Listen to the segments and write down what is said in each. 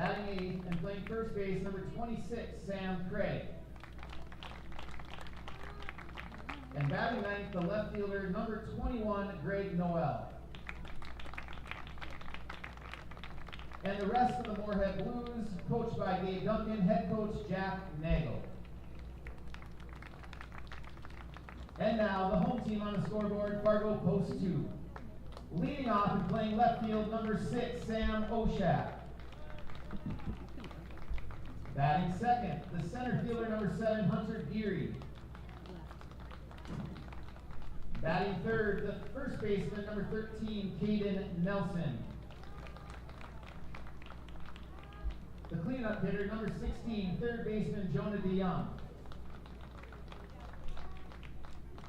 Batting eighth and playing first base, number 26, Sam Craig. And batting ninth, the left fielder, number 21, Greg Noel. And the rest of the Moorhead Blues, coached by Gabe Duncan, head coach Jack Nagel. And now the home team on the scoreboard, Fargo Post 2. Leading off and playing left field, number 6, Sam Oshak. Batting second, the center fielder, number 7, Hunter Geary. Batting third, the first baseman, number 13, Caden Nelson. The cleanup hitter, number 16, third baseman, Jonah DeYoung.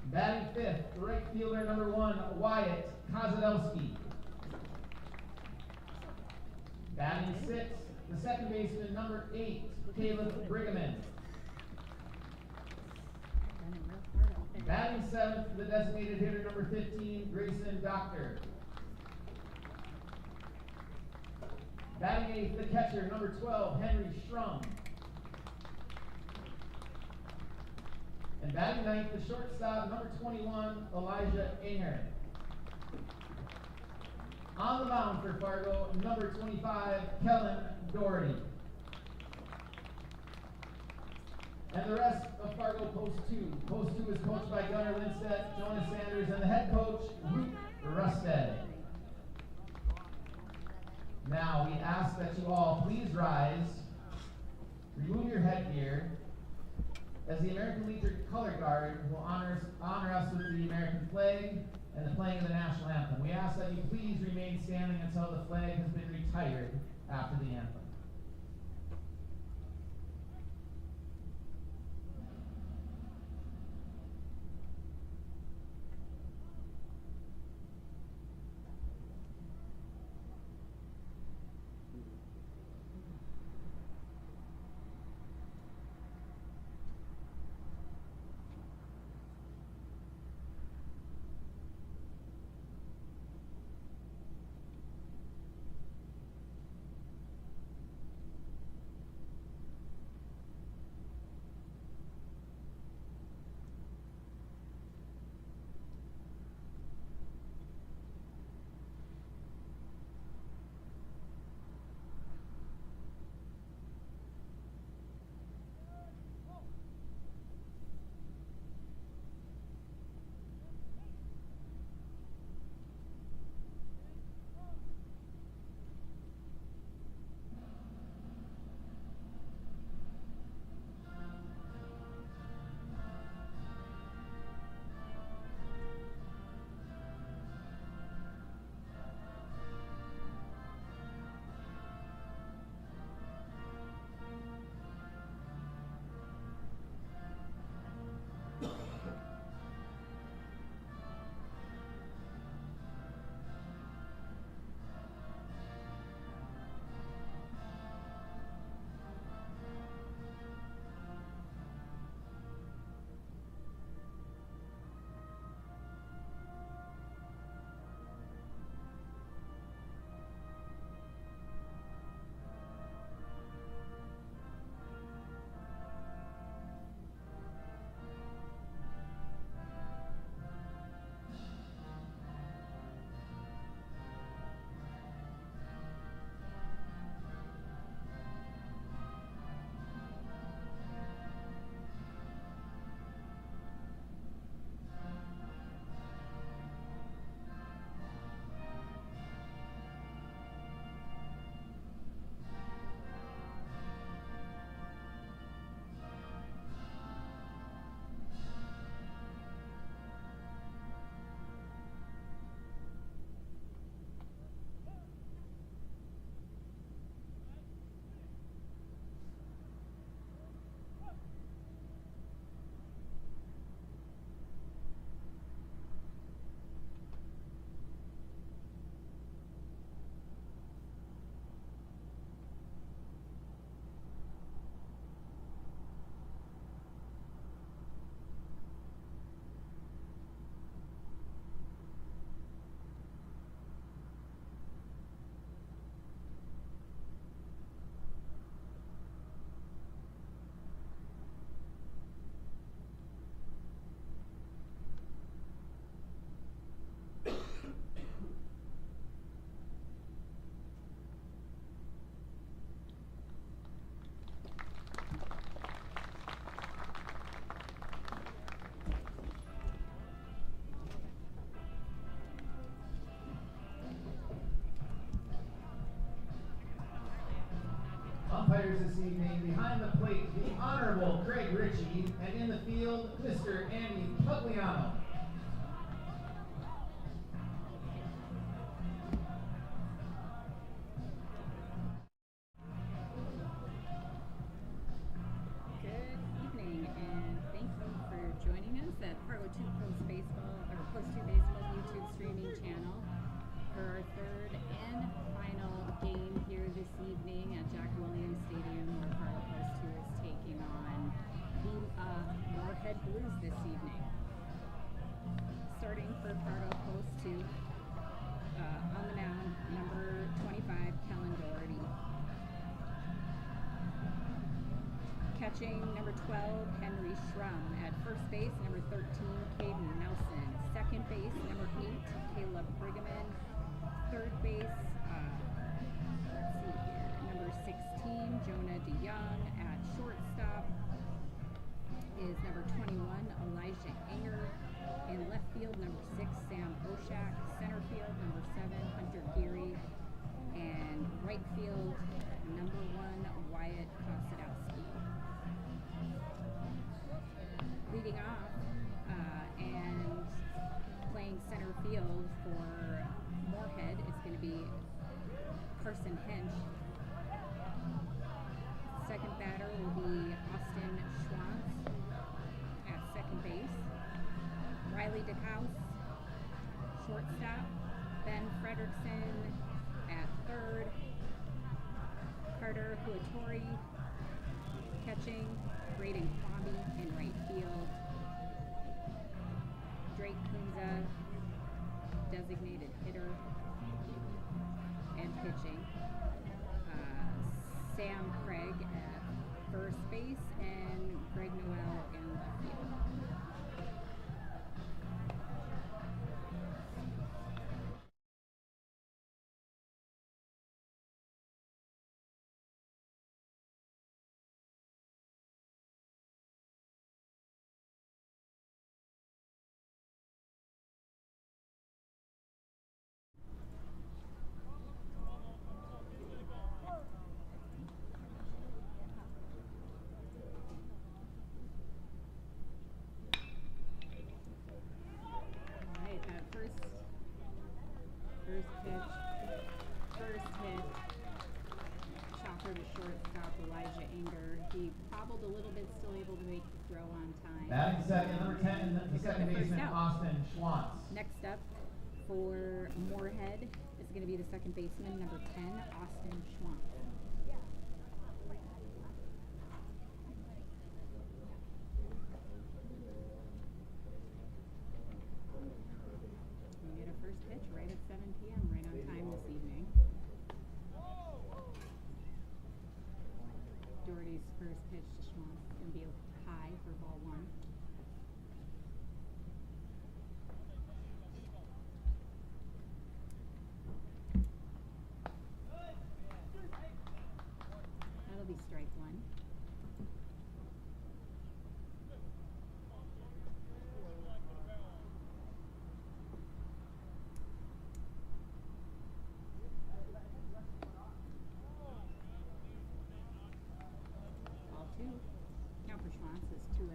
Batting fifth, the right fielder, number 1, Wyatt Kozadowski. Batting sixth, the second baseman, number 8, Caleb Brigham. Batting seventh, the designated hitter, number 15, Grayson Doctor. Batting eighth, the catcher, number 12, Henry Schrum. And batting ninth, the shortstop, number 21, Elijah Anger. On the mound for Fargo, number 25, Kellen Doherty. And the rest of Fargo Post 2. Post 2 is coached by Gunnar Lindstedt, Jonas Sanders, and the head coach, Luke Rusted. Now we ask that you all please rise, remove your headgear, as the American Legion Color Guard will honor us with the American flag and the playing of the national anthem. We ask that you please remain standing until the flag has been retired after the anthem. umpires this evening, behind the plate, the Honorable Craig Ritchie, and in the field, Mr. Andy Pugliano. Good evening, and thank you for joining us at Fargo 2 Post 2 Baseball YouTube streaming channel for our third and final game here this evening at Jack Williams Stadium, where Fargo Post 2 is taking on the Moorhead Blues this evening. Starting for Fargo Post 2, on the mound, number 25, Kellen Doherty. Catching, number 12, Henry Schrum. At first base, number 13, Caden Nelson. Second base, number 8, Caleb Brigham. Third base, number 16, Jonah DeYoung. At shortstop is number 21, Elijah Anger. In left field, number 6, Sam Oshak. Center field, number 7, Hunter Geary. And right field, number 1, Wyatt Kosadowski. Leading off and playing center field for Moorhead is going to be Carson Hench. Second batter will be Austin Schwantz at second base. Riley DeCouse, shortstop. Ben Frederickson at third. Carter Huatori catching. Braden Kwame in right field. Drake Kunza, designated hitter and pitching. Sam Craig at first base and Greg Noel in left field. First hit, chopper to shortstop, Elijah Anger. He bobbled a little bit, still able to make the throw on time. Batting second, number 10, the second baseman, Austin Schwantz. Next up for Moorhead is going to be the second baseman, number 10, Austin Schwantz. We get a first pitch right at 7 p.m., right on time this evening. Doherty's first pitch to Schwantz is going to be high for ball 1. That'll be strike 1. Ball 2. Count for Schwantz is 2-1.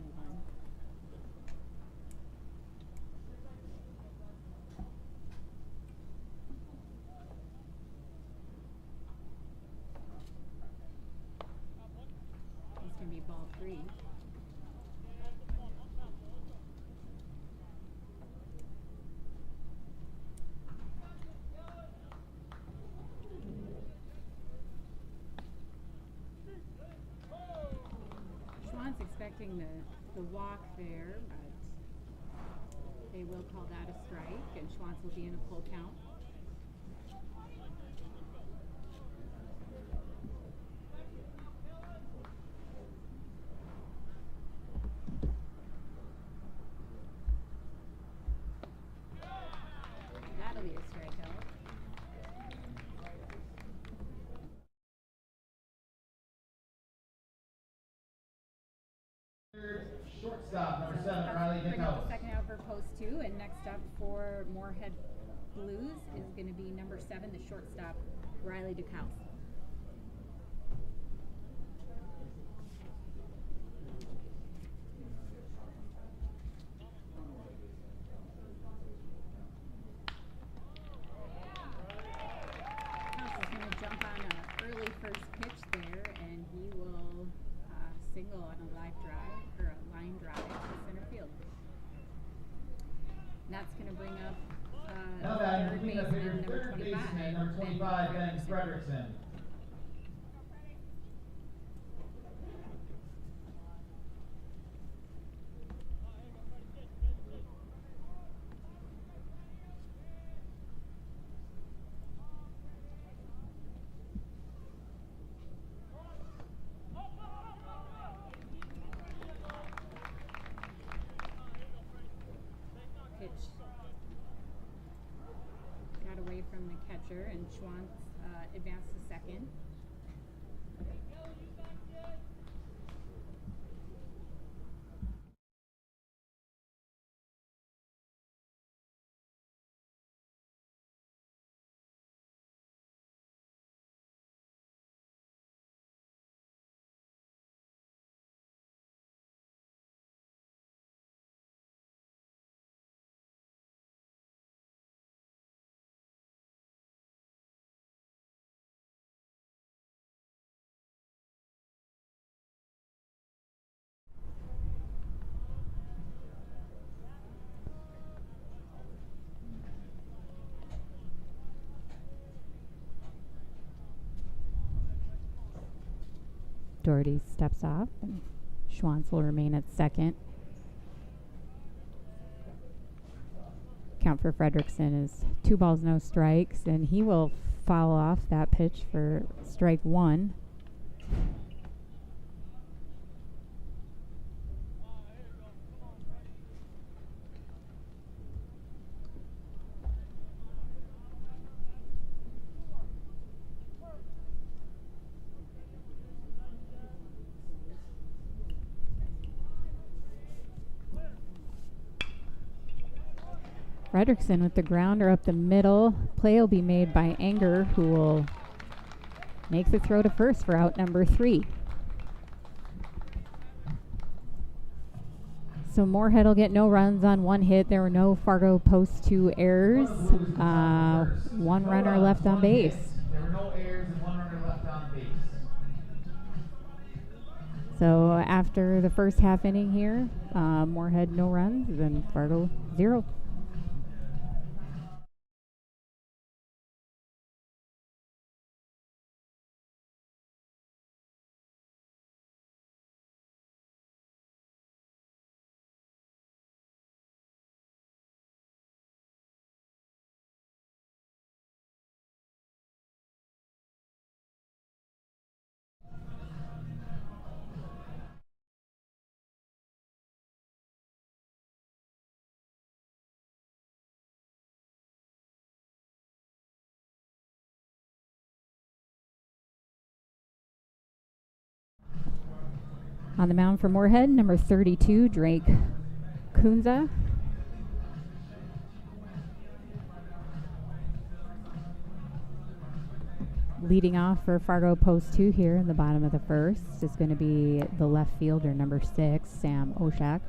It's going to be ball 3. Schwantz expecting the walk there, but they will call that a strike, and Schwantz will be in a full count. That'll be a strikeout. Shortstop, number 7, Riley DeCouse. Second out for post 2, and next up for Moorhead Blues is going to be number 7, the shortstop, Riley DeCouse. up Now batting third the cleanup hitter, baseman, third baseman, number 25, Ben Frederickson. Pitch got away from the catcher, and Schwantz advanced to second. Doherty steps off, and Schwantz will remain at second. Count for Frederickson is 2 balls, no strikes, and he will foul off that pitch for strike 1. Frederickson with the grounder up the middle. Play will be made by Anger, who will make the throw to first for out number 3. So Moorhead will get no runs on 1 hit. There were no Fargo post 2 errors. 1 runner left on base. There were no errors and 1 runner left on base. So after the first half inning here, Moorhead no runs and Fargo 0. On the mound for Moorhead, number 32, Drake Kunza. Leading off for Fargo post 2 here in the bottom of the first is going to be the left fielder, number 6, Sam Oshak.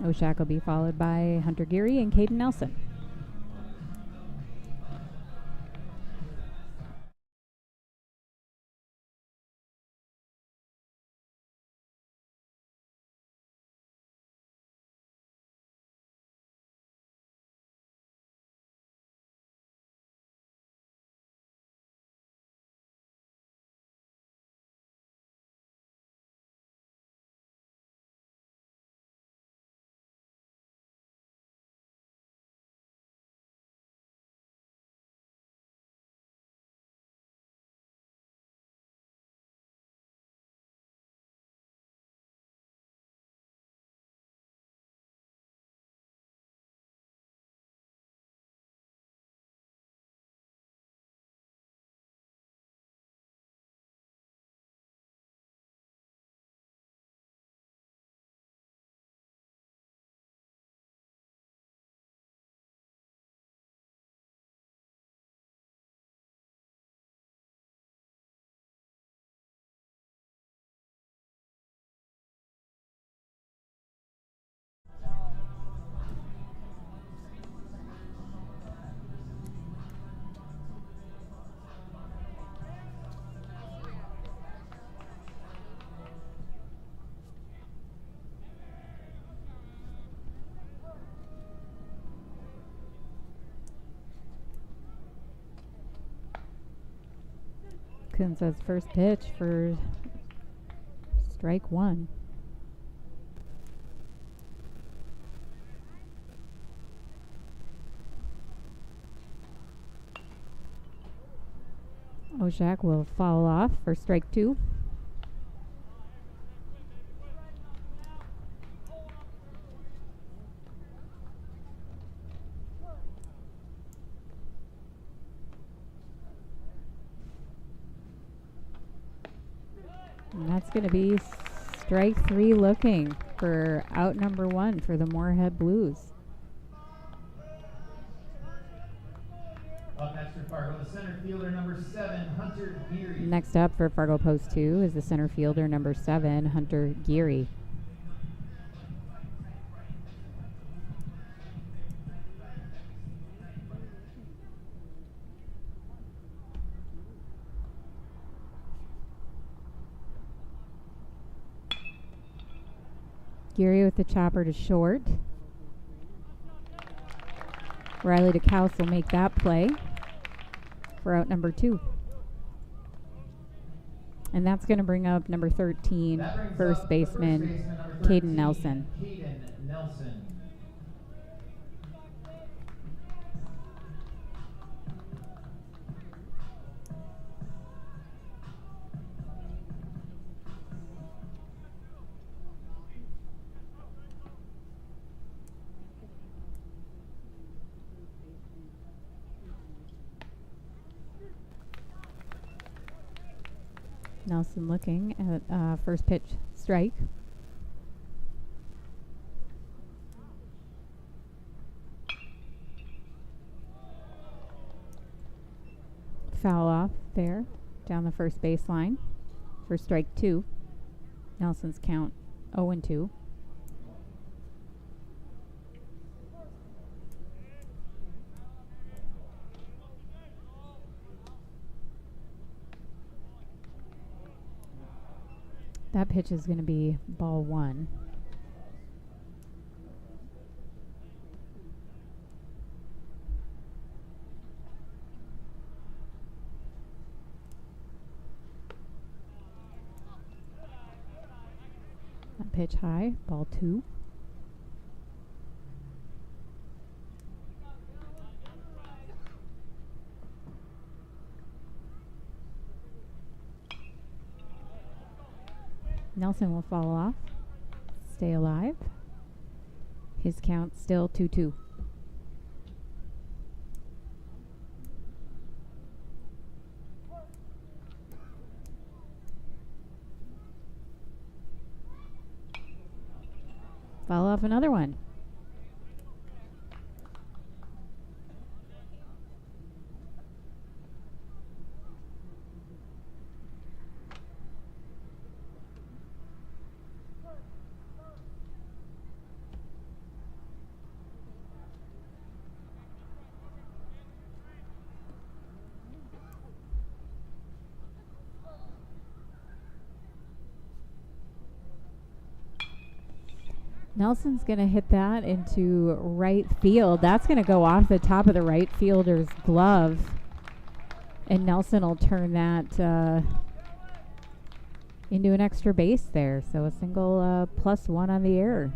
Oshak will be followed by Hunter Geary and Caden Nelson. Kunza's first pitch for strike one. Oshak will foul off for strike two. And that's going to be strike three looking for out number one for the Moorhead Blues. Up next for Fargo, the center fielder number 7, Hunter Geary. Next up for Fargo Post 2 is the center fielder number 7, Hunter Geary. Geary with the chopper to short. Riley DeCouse will make that play for out number 2. And that's going to bring up number 13, first baseman, Caden Nelson. Caden Nelson. Nelson looking at first pitch strike. Foul off there down the first baseline for strike 2. Nelson's count 0-2. That pitch is going to be ball 1. That pitch high, ball 2. Nelson will fall off, stay alive. His count still 2-2. Foul off another one. Nelson's going to hit that into right field. That's going to go off the top of the right fielder's glove. And Nelson will turn that into an extra base there. So a single +1 on the error.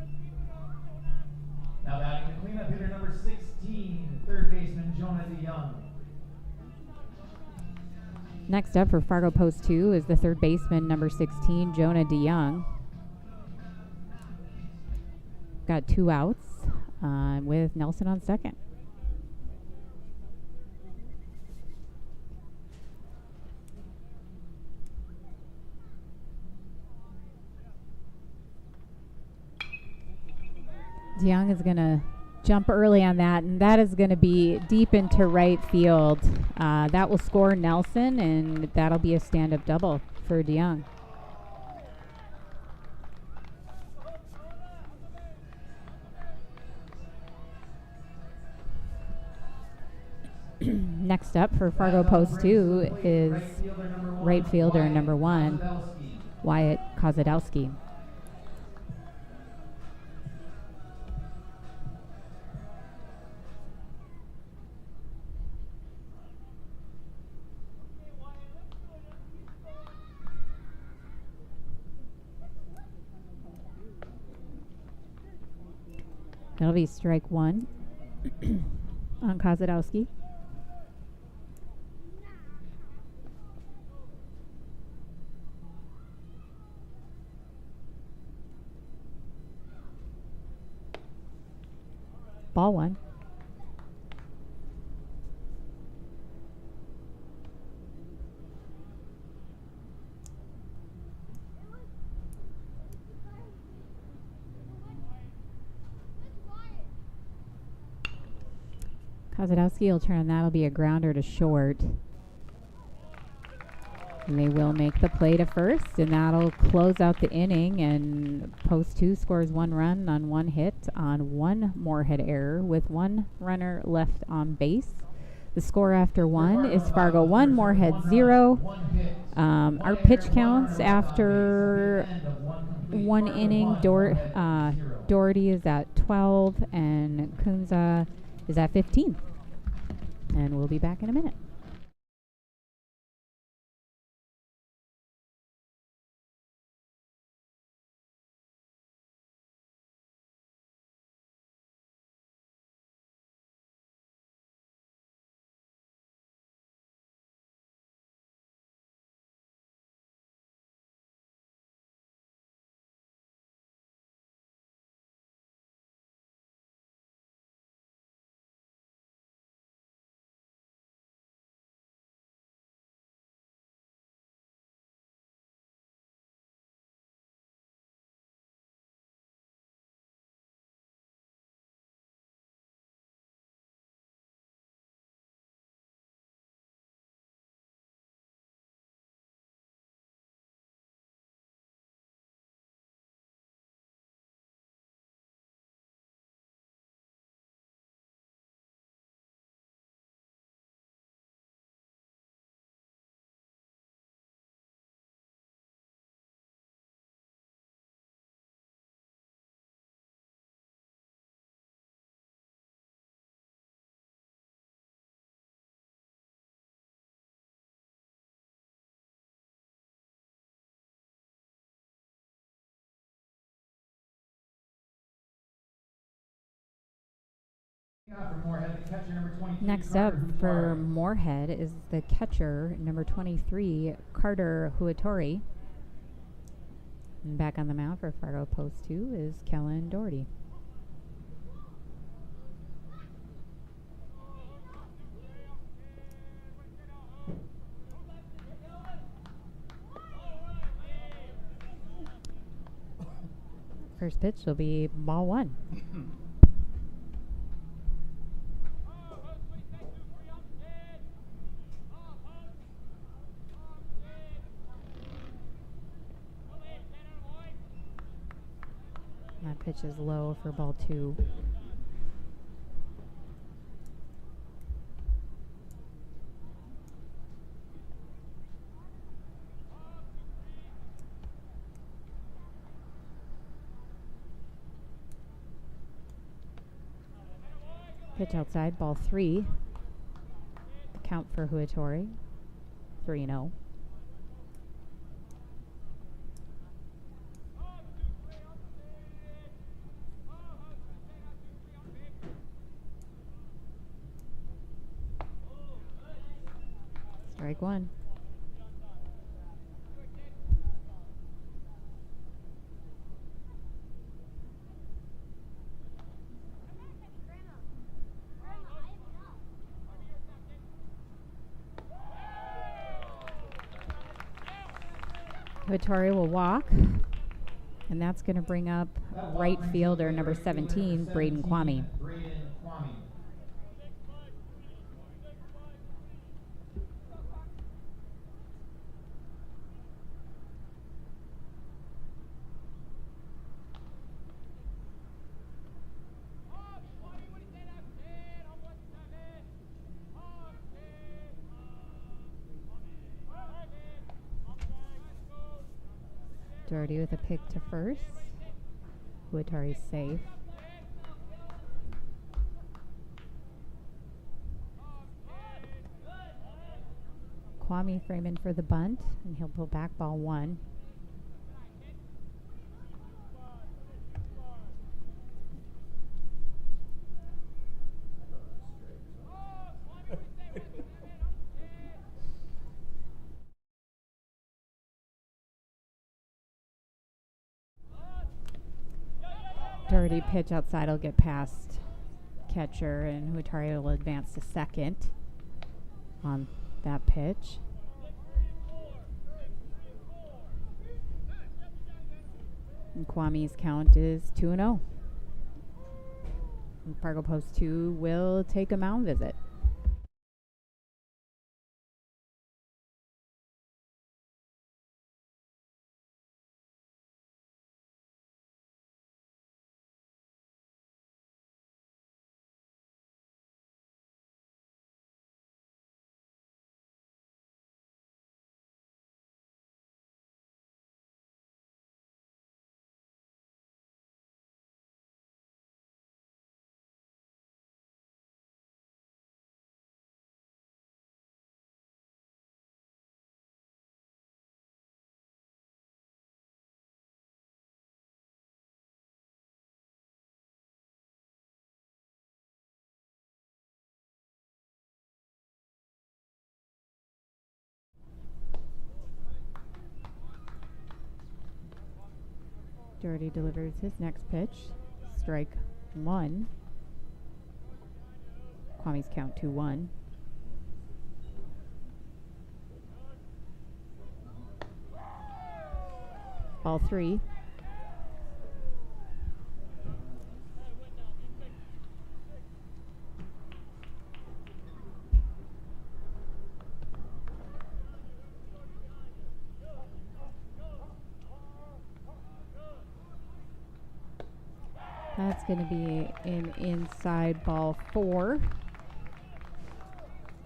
Now batting the cleanup hitter number 16, third baseman Jonah DeYoung. Next up for Fargo Post 2 is the third baseman number 16, Jonah DeYoung. Got 2 outs with Nelson on second. DeYoung is going to jump early on that, and that is going to be deep into right field. That will score Nelson, and that'll be a stand-up double for DeYoung. Next up for Fargo Post 2 is right fielder number 1, Wyatt Kozadowski. That'll be strike one on Kozadowski. Ball one. Kozadowski will turn on that'll be a grounder to short. And they will make the play to first, and that'll close out the inning. And post 2 scores 1 run on 1 hit on 1 Moorhead error with 1 runner left on base. The score after 1 is Fargo 1, Moorhead 0. Our pitch counts after 1 inning, Doherty is at 12 and Kunza is at 15. And we'll be back in a minute. Next up for Moorhead is the catcher, number 23, Carter Huatori. And back on the mound for Fargo Post 2 is Kellen Doherty. First pitch will be ball 1. That pitch is low for ball 2. Pitch outside, ball 3. The count for Huatori, 3-0. Strike 1. Huatori will walk, and that's going to bring up right fielder number 17, Braden Kwame. Doherty with a pick to first. Huatori's safe. Kwame framing for the bunt, and he'll pull back ball 1. Doherty pitch outside will get past catcher, and Huatari will advance to second on that pitch. And Kwame's count is 2-0. And Fargo Post 2 will take a mound visit. Doherty delivers his next pitch. Strike one. Kwame's count 2-1. Ball 3. That's going to be an inside ball 4.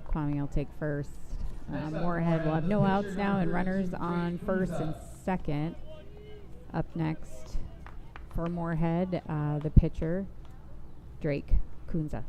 Kwame will take first. Moorhead will have no outs now and runners on first and second. Up next for Moorhead, the pitcher, Drake Kunza.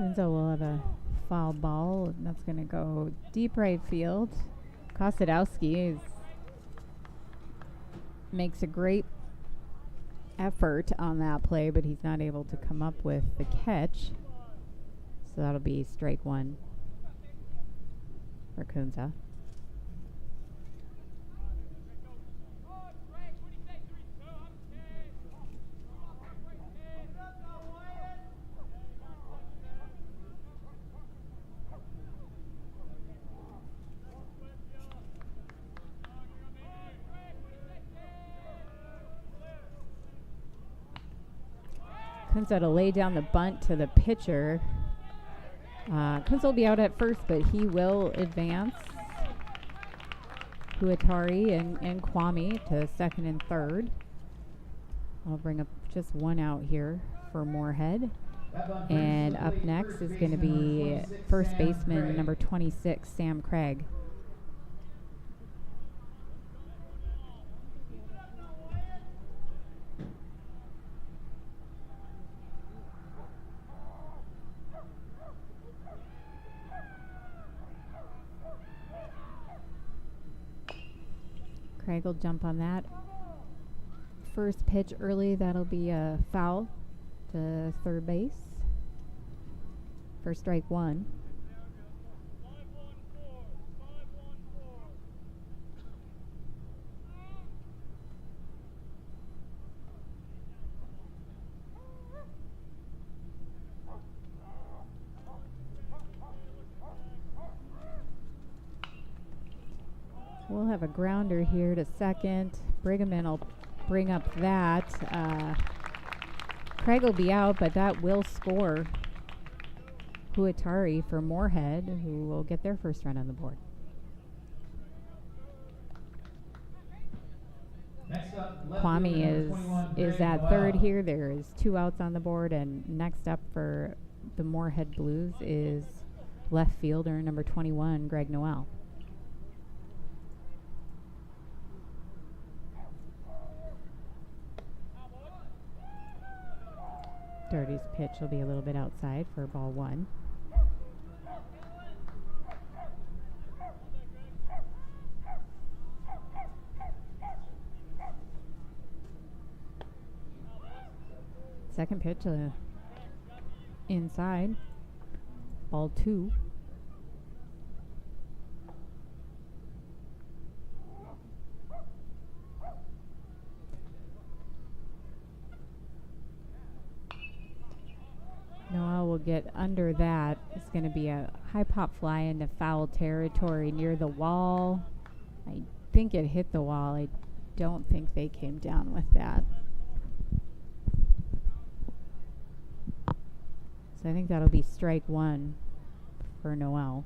Kunza will have a foul ball, and that's going to go deep right field. Kostadowski makes a great effort on that play, but he's not able to come up with the catch. So that'll be strike one for Kunza. Kunza to lay down the bunt to the pitcher. Kunza will be out at first, but he will advance Huatari and Kwame to second and third. I'll bring up just one out here for Moorhead. And up next is going to be first baseman number 26, Sam Craig. Craig will jump on that. First pitch early, that'll be a foul to third base. For strike one. We'll have a grounder here to second. Brigham will bring up that. Craig will be out, but that will score Huatari for Moorhead, who will get their first run on the board. Kwame is at third here. There is 2 outs on the board, and next up for the Moorhead Blues is left fielder number 21, Greg Noel. Doherty's pitch will be a little bit outside for ball one. Second pitch inside. Ball two. Noel will get under that. It's going to be a high pop fly into foul territory near the wall. I think it hit the wall. I don't think they came down with that. So I think that'll be strike one for Noel.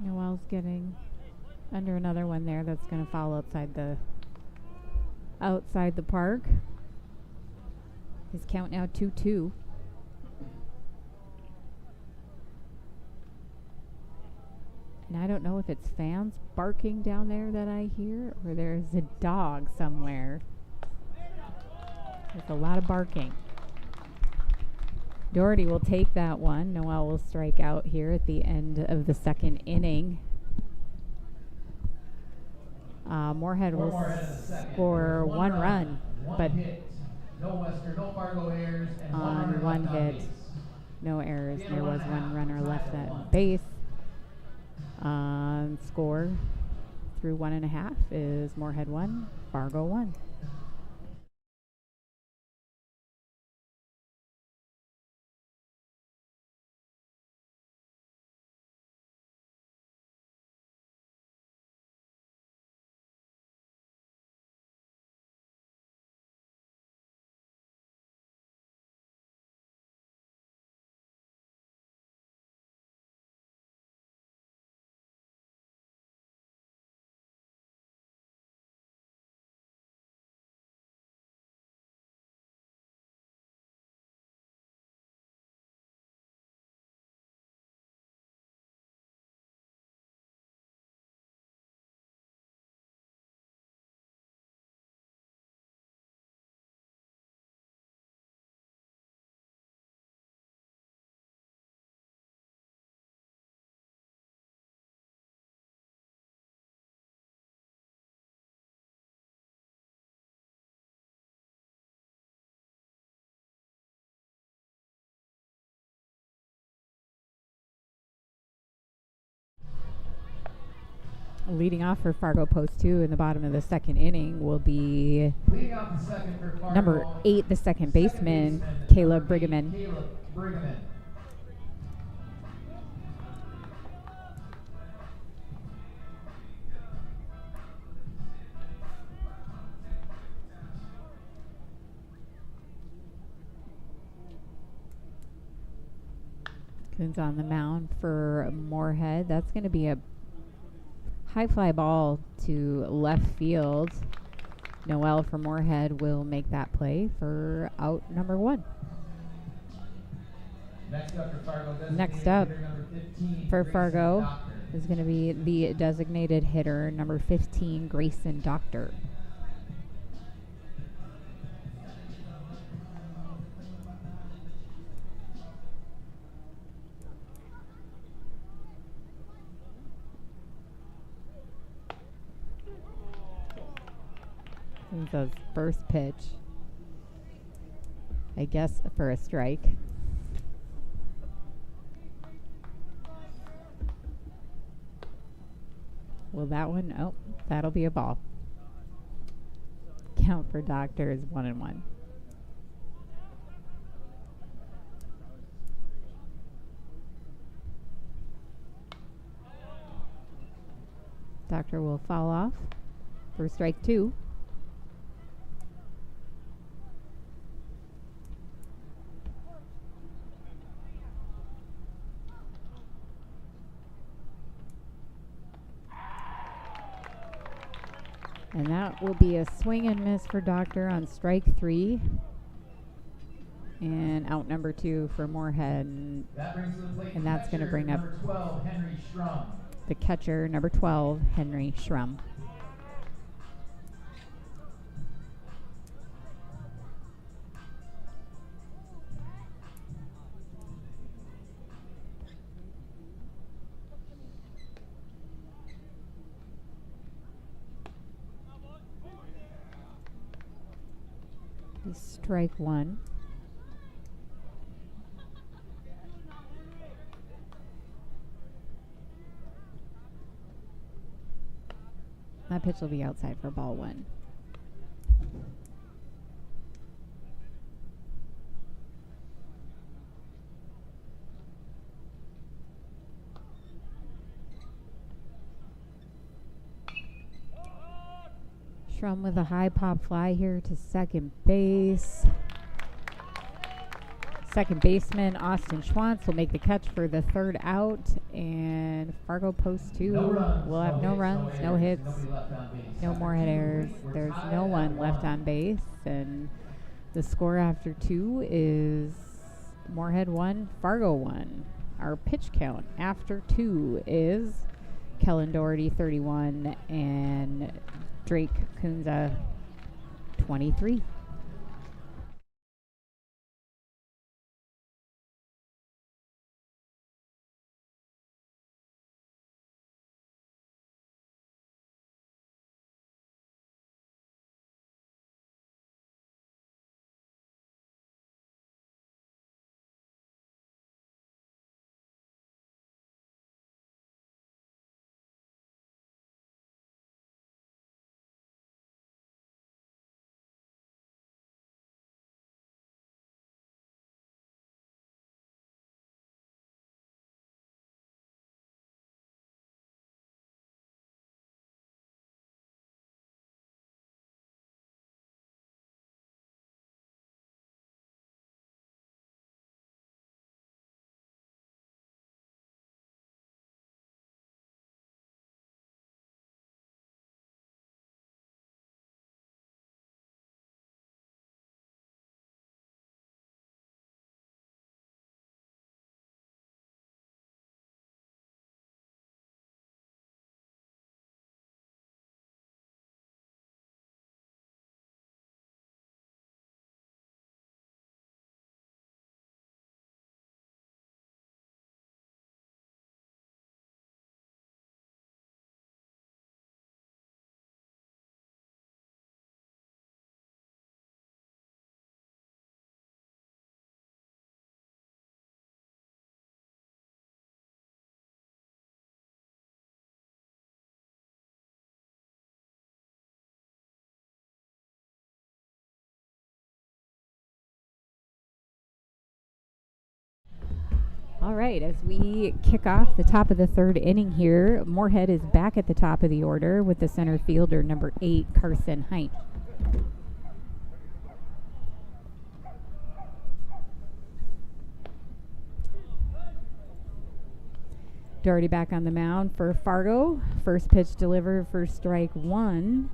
Noel's getting under another one there. That's going to foul outside the park. His count now 2-2. And I don't know if it's fans barking down there that I hear or there's a dog somewhere. There's a lot of barking. Doherty will take that one. Noel will strike out here at the end of the second inning. Moorhead will score one run, but no Fargo errors, and on one hit, no errors. There was one runner left at base. Score through 1.5 is Moorhead 1, Fargo 1. Leading off for Fargo Post 2 in the bottom of the second inning will be number 8, the second baseman, Caleb Brigham. Coons on the mound for Moorhead. That's going to be a high fly ball to left field. Noel for Moorhead will make that play for out number 1. Next up for Fargo is going to be the designated hitter, number 15, Grayson Doctor. His first pitch, I guess, for a strike. Will that one? Oh, that'll be a ball. Count for Doctor is 1-1. Doctor will foul off for strike 2. And that will be a swing and miss for Doctor on strike 3. And out number 2 for Moorhead. And that's going to bring up number 12, Henry Schrum. the catcher, number 12, Henry Schrum. Strike 1. That pitch will be outside for ball 1. Schrum with a high pop fly here to second base. Second baseman Austin Schwantz will make the catch for the third out, and Fargo post 2 will have no runs, no hits, no Moorhead errors. There's no one left on base, and the score after 2 is Moorhead 1, Fargo 1. Our pitch count after 2 is Kellen Doherty 31 and Drake Kunza 23. All right, as we kick off the top of the third inning here, Moorhead is back at the top of the order with the center fielder, number 8, Carson Heinz. Doherty back on the mound for Fargo. First pitch delivered for strike 1.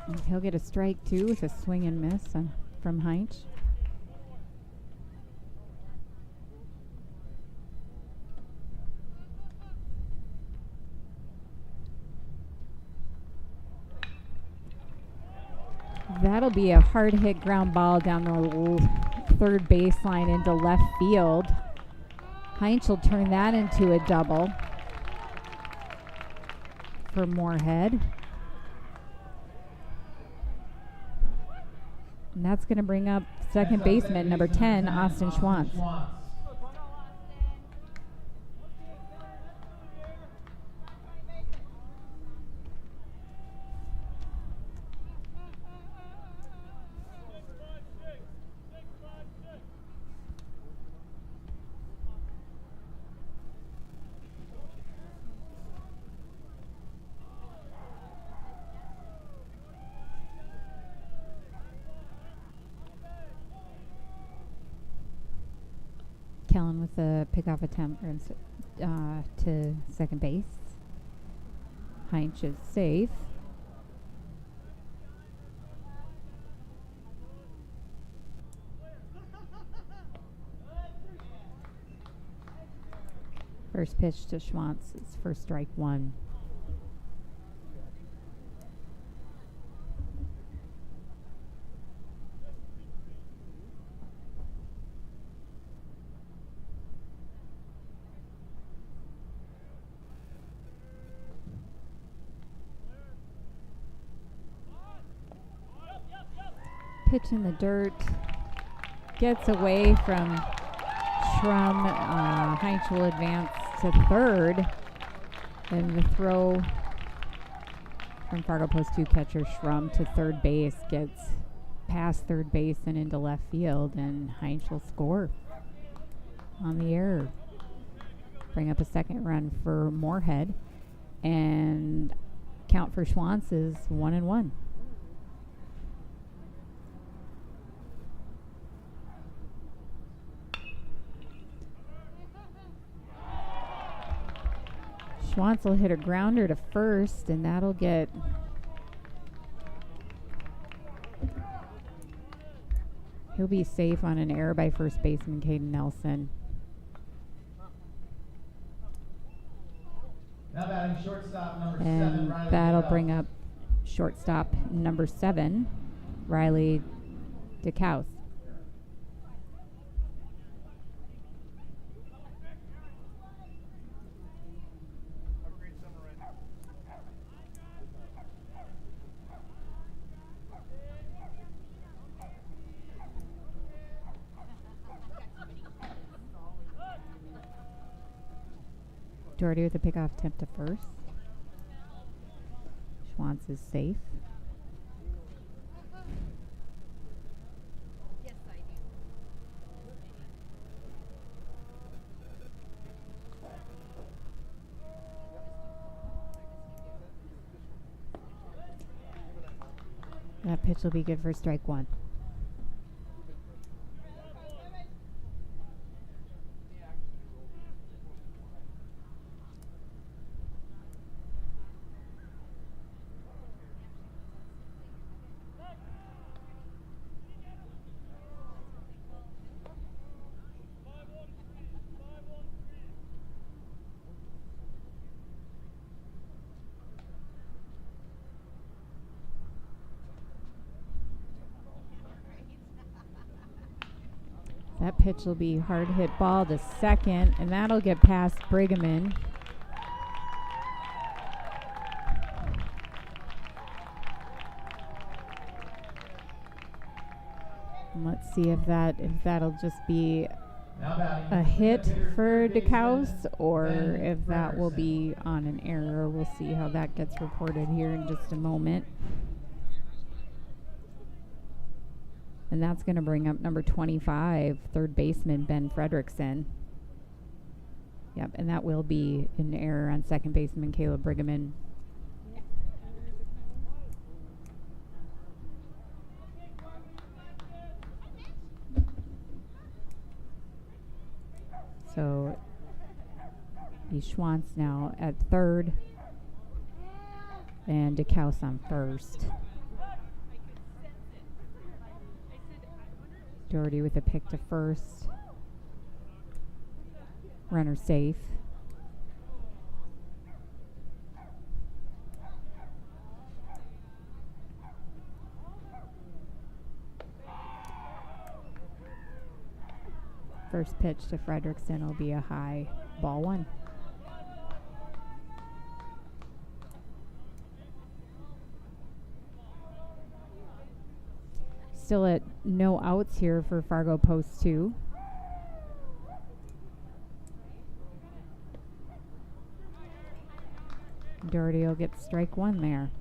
And he'll get a strike 2 with a swing and miss from Heinz. That'll be a hard hit ground ball down the third baseline into left field. Heinz will turn that into a double for Moorhead. And that's going to bring up second baseman, number 10, Austin Schwantz. Kellen with the pickoff attempt to second base. Heinz is safe. First pitch to Schwantz is for strike one. Pitch in the dirt. Gets away from Schrum. Heinz will advance to third. And the throw from Fargo Post 2 catcher Schrum to third base gets past third base and into left field. And Heinz will score on the error. Bring up a second run for Moorhead. And count for Schwantz is 1-1. Schwantz will hit a grounder to first, and that'll get he'll be safe on an error by first baseman Caden Nelson. Now batting shortstop number 7, And Riley that'll DeCouse. bring up shortstop number 7, Riley DeCouse. Doherty with a pickoff attempt to first. Schwantz is safe. Yes, I do. That pitch will be good for strike one. That pitch will be hard hit ball to second, and that'll get past Brigham. And let's see if that'll just be a hit for DeCouse or if that will be on an error. We'll see how that gets reported here in just a moment. And that's going to bring up number 25, third baseman Ben Fredrickson. Yep, and that will be an error on second baseman Caleb Brigham. So Schwantz now at third and DeCouse on first. Doherty with a pick to first. Runner safe. First pitch to Fredrickson will be a high ball one. Still at no outs here for Fargo Post 2. Doherty will get strike one there.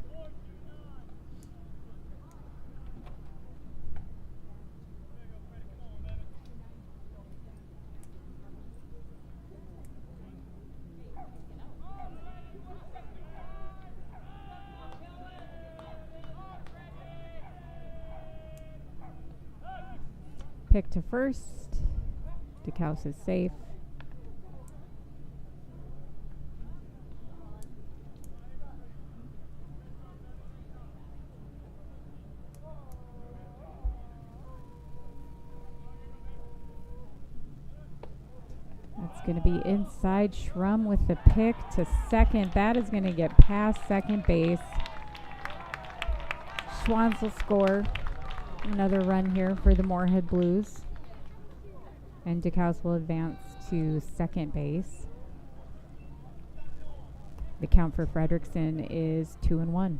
Pick to first. DeKalb is safe. That's going to be inside. Schrum with the pick to second. That is going to get past second base. Schwans will score another run here for the Moorhead Blues. And DeKalb will advance to second base. The count for Frederickson is 2-1.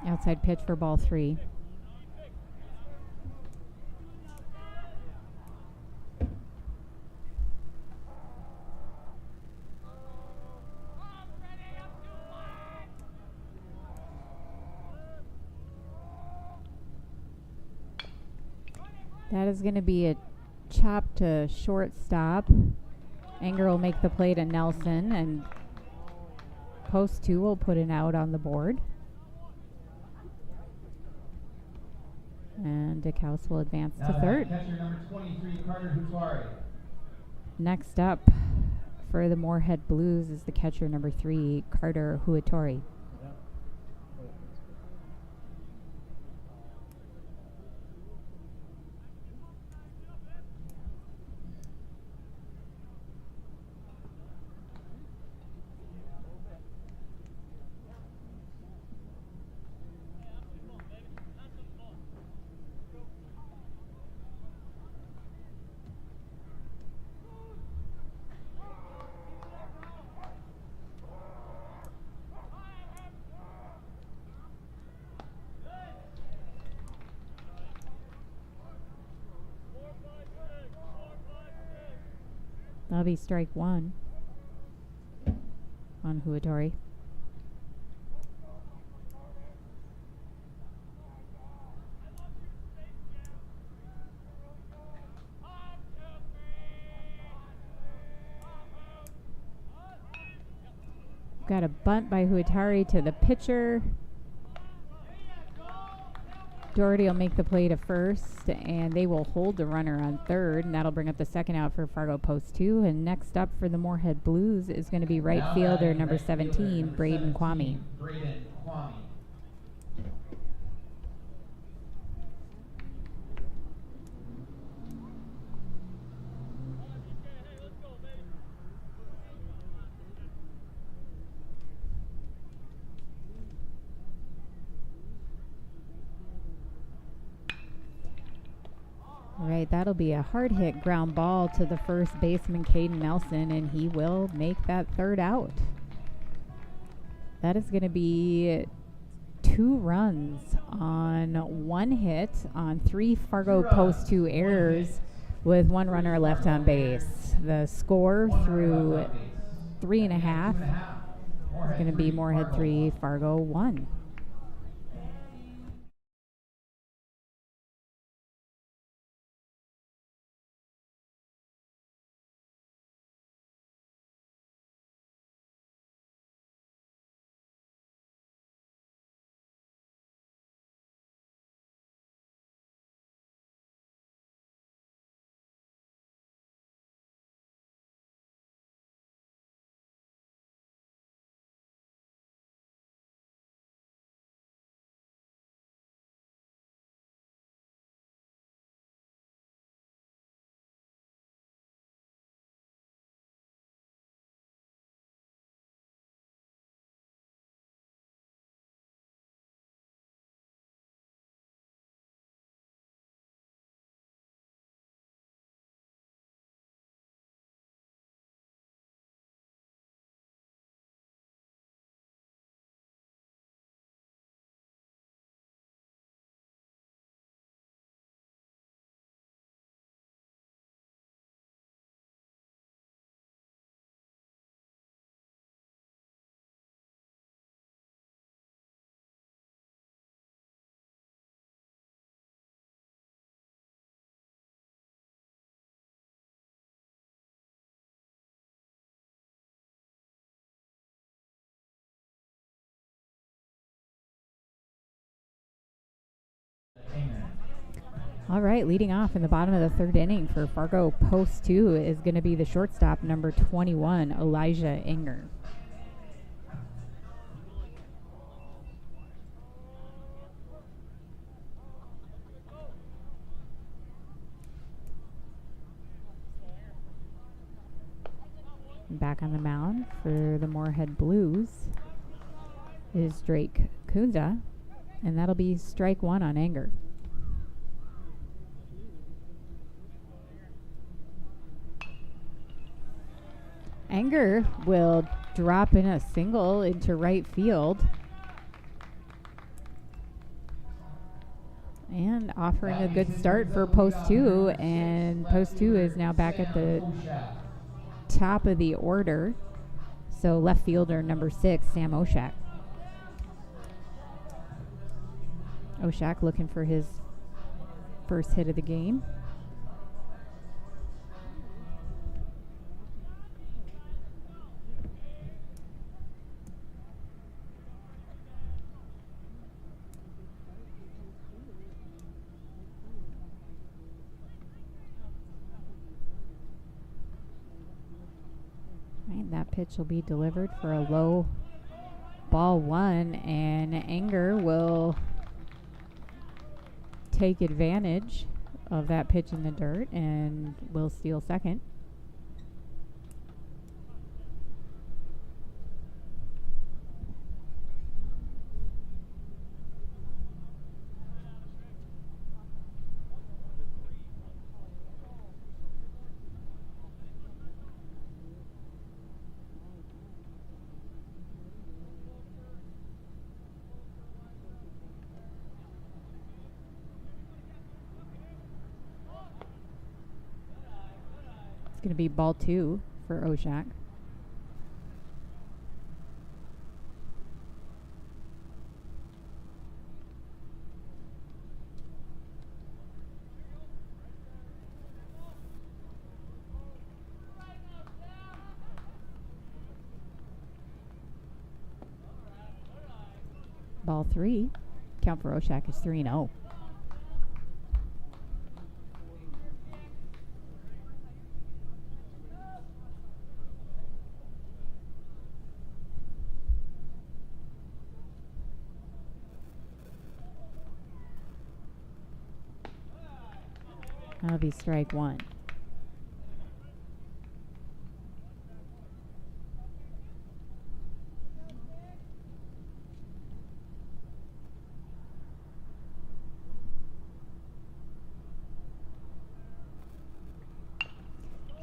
Outside pitch for ball 3. That is going to be a chop to shortstop. Anger will make the play to Nelson, and post 2 will put an out on the board. And DeKalb will advance to third. Catcher number 23, Carter Hutari. Next up for the Moorhead Blues is the catcher number 3, Carter Huatori. That'll be strike 1 on Huatori. Got a bunt by Huatori to the pitcher. Doherty will make the play to first, and they will hold the runner on third, and that'll bring up the second out for Fargo post 2. And next up for the Moorhead Blues is going to be right fielder number 17, Braden Kwame. Right, that'll be a hard hit ground ball to the first baseman, Caden Nelson, and he will make that third out. That is going to be 2 runs on 1 hit on 3 Fargo post 2 errors with 1 runner left on base. The score through 3.5 is going to be Moorhead 3, Fargo 1. All right, leading off in the bottom of the third inning for Fargo Post 2 is going to be the shortstop, number 21, Elijah Enger. Back on the mound for the Moorhead Blues is Drake Kunza, and that'll be strike one on Enger. Enger will drop in a single into right field and offering a good start for Post 2, and Post 2 is now back at the top of the order. So left fielder number 6, Sam Oshak. Oshak looking for his first hit of the game. That pitch will be delivered for a low ball one, and Enger will take advantage of that pitch in the dirt and will steal second. Going to be ball 2 for Oshak. Ball 3. Count for Oshak is 3-0. That'll be strike one.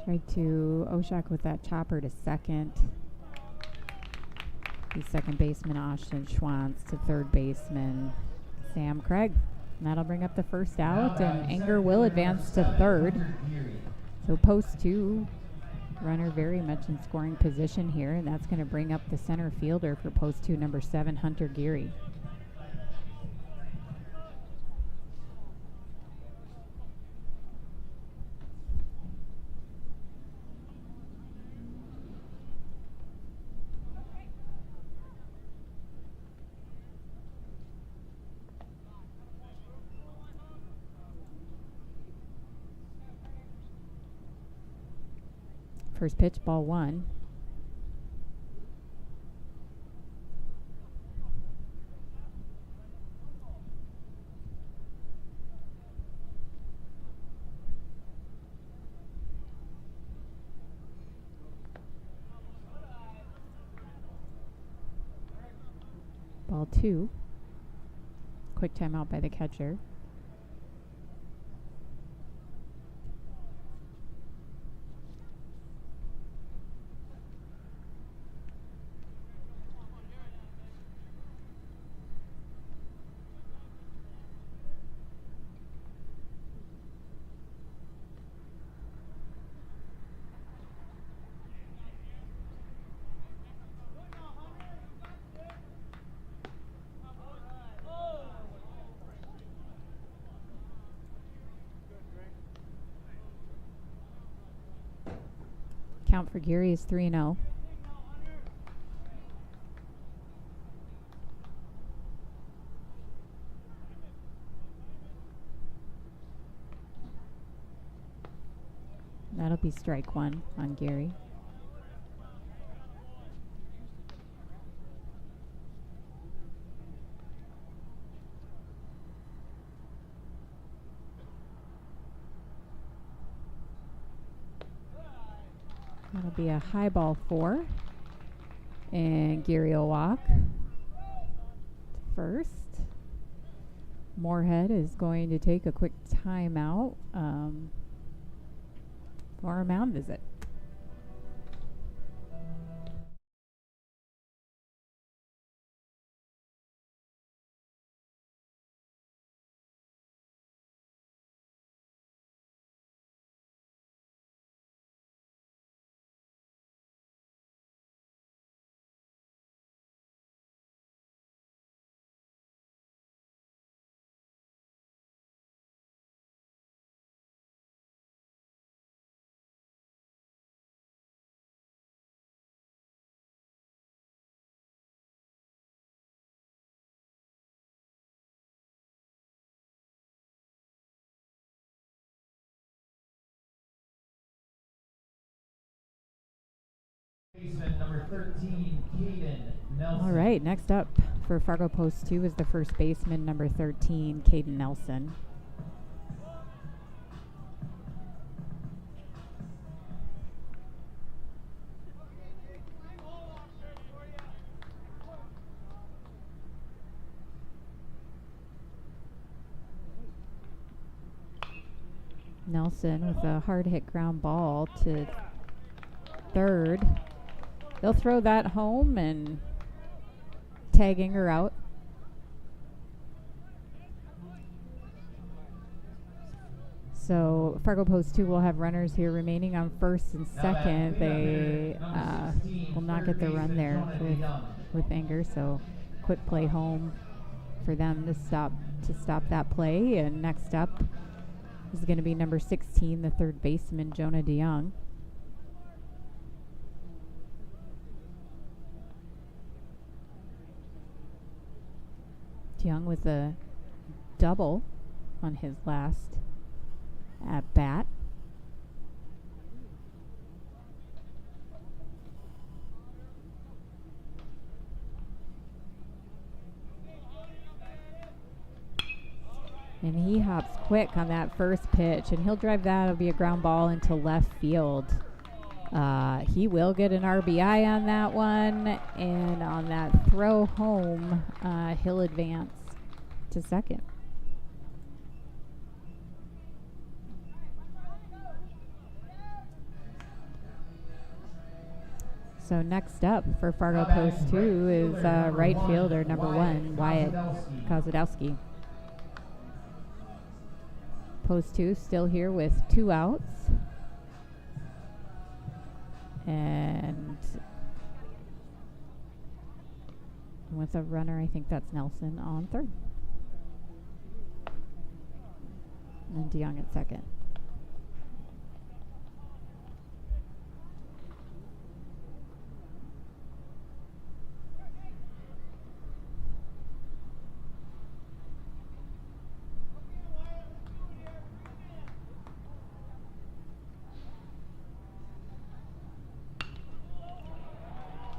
Strike to Oshak with that chopper to second. The second baseman, Austin Schwantz, to third baseman, Sam Craig. And that'll bring up the first out, and Enger will advance to third. So Post 2, runner very much in scoring position here, and that's going to bring up the center fielder for Post 2, number 7, Hunter Geary. First pitch, ball 1. Ball 2. Quick timeout by the catcher. Count for Geary is 3-0. That'll be strike one on Gary. That'll be a high ball 4. And Gary will walk first. Moorhead is going to take a quick timeout for a mound visit. Baseman number 13, Caden Nelson. All right, next up for Fargo Post 2 is the first baseman, number 13, Caden Nelson. Nelson with a hard hit ground ball to third. They'll throw that home and tagging her out. So Fargo Post 2 will have runners here remaining on first and second. They will not get the run there with Anger, so quick play home for them to stop that play. And next up is going to be number 16, the third baseman, Jonah DeYoung. DeYoung with a double on his last at bat. And he hops quick on that first pitch, and he'll drive that. It'll be a ground ball into left field. He will get an RBI on that one, and on that throw home, he'll advance to second. So next up for Fargo Post 2 is right fielder number 1, Wyatt Kozadowski. Post 2 still here with 2 outs. And with a runner, I think that's Nelson on third. And DeYoung at second.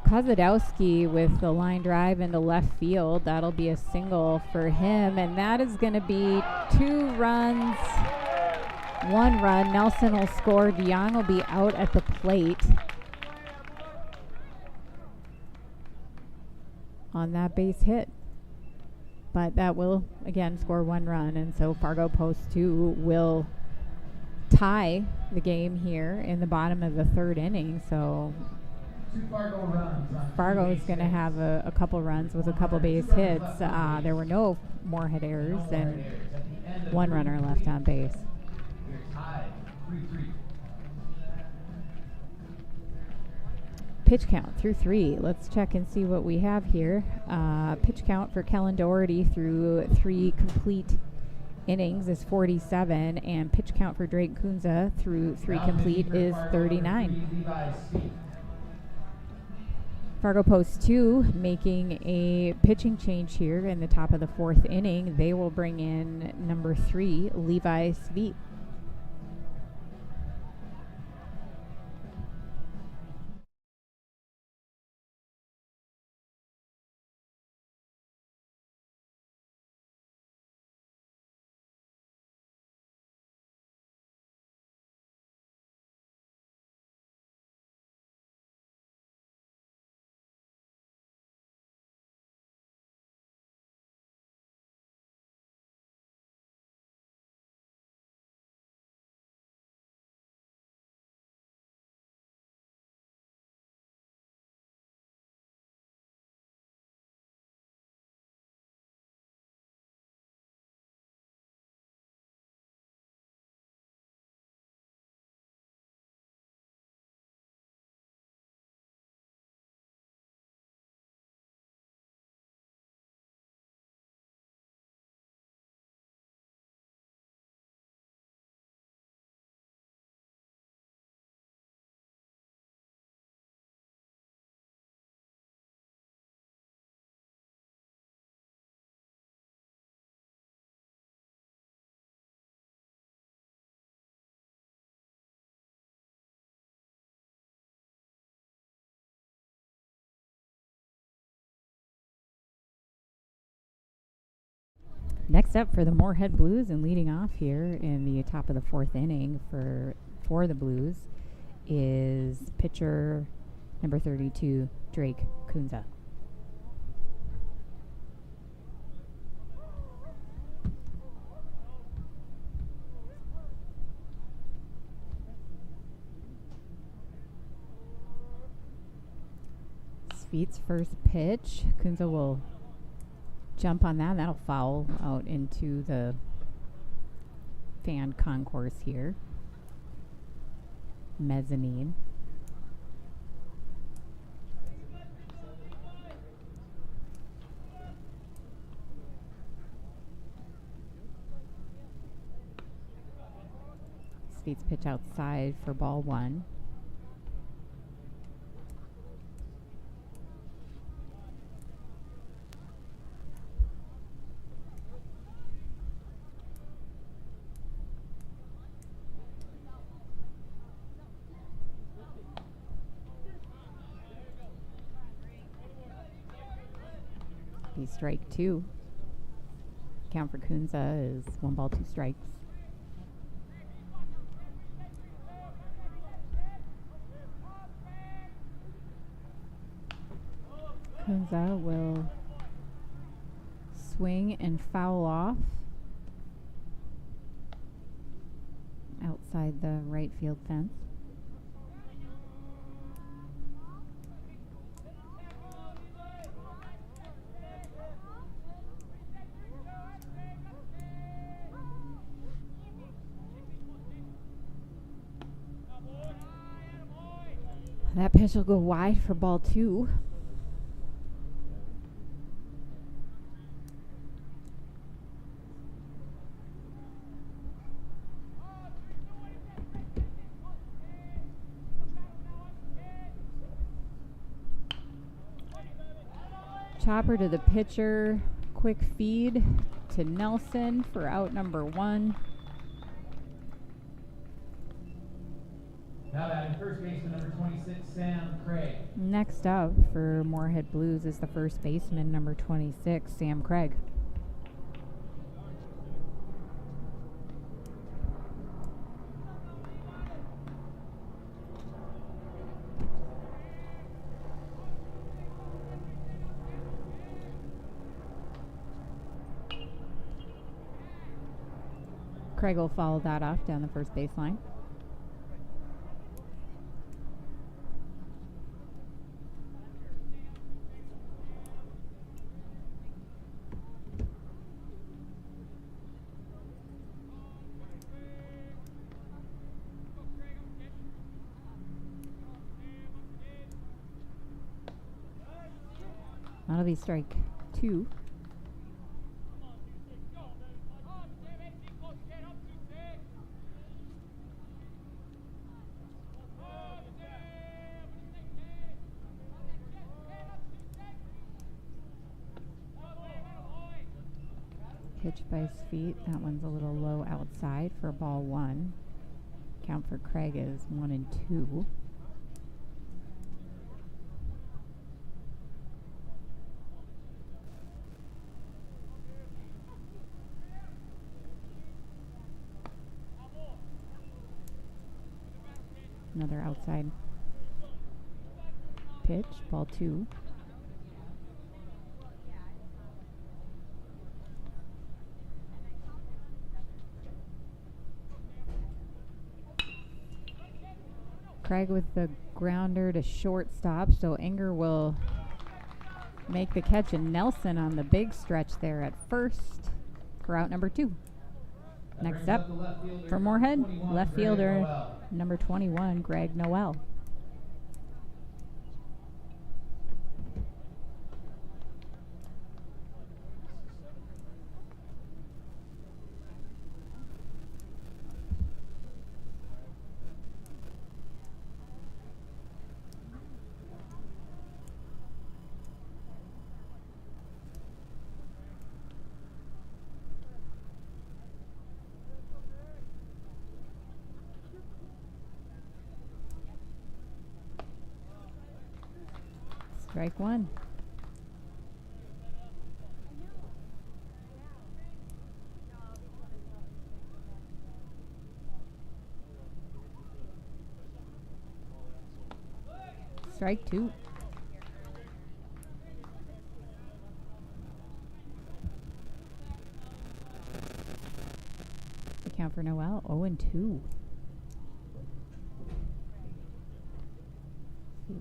Kozadowski with the line drive into left field. That'll be a single for him, and that is going to be 2 runs, 1 run. Nelson will score. DeYoung will be out at the plate on that base hit. But that will, again, score 1 run, and so Fargo Post 2 will tie the game here in the bottom of the 3rd inning. So Fargo is going to have a couple runs with a couple base hits. There were no Moorhead errors and 1 runner left on base. Pitch count through 3. Let's check and see what we have here. Pitch count for Kellen Doherty through 3 complete innings is 47, and pitch count for Drake Kunza through 3 complete is 39. Fargo Post 2 making a pitching change here in the top of the 4th inning. They will bring in number 3, Levi Sveet. Next up for the Moorhead Blues and leading off here in the top of the fourth inning for the Blues is pitcher number 32, Drake Kunza. Speed's first pitch. Kunza will jump on that. That'll foul out into the fan concourse here. Mezzanine. Speed's pitch outside for ball one. Strike two. Count for Kunza is 1 ball, 2 strikes. Kunza will swing and foul off outside the right field fence. That pitch will go wide for ball two. Chopper to the pitcher. Quick feed to Nelson for out number 1. Now batting first baseman number 26, Sam Craig. Next up for Moorhead Blues is the first baseman number 26, Sam Craig. Craig will follow that off down the first baseline. That'll be strike 2. Pitch by his feet. That one's a little low outside for ball 1. Count for Craig is 1 and 2. Another outside pitch, ball 2. Craig with the grounder to shortstop, so Enger will make the catch, and Nelson on the big stretch there at first for out number 2. Next up for Moorhead, left fielder number 21, Greg Noel. Strike 1. strike two. The count for Noel, 0-2.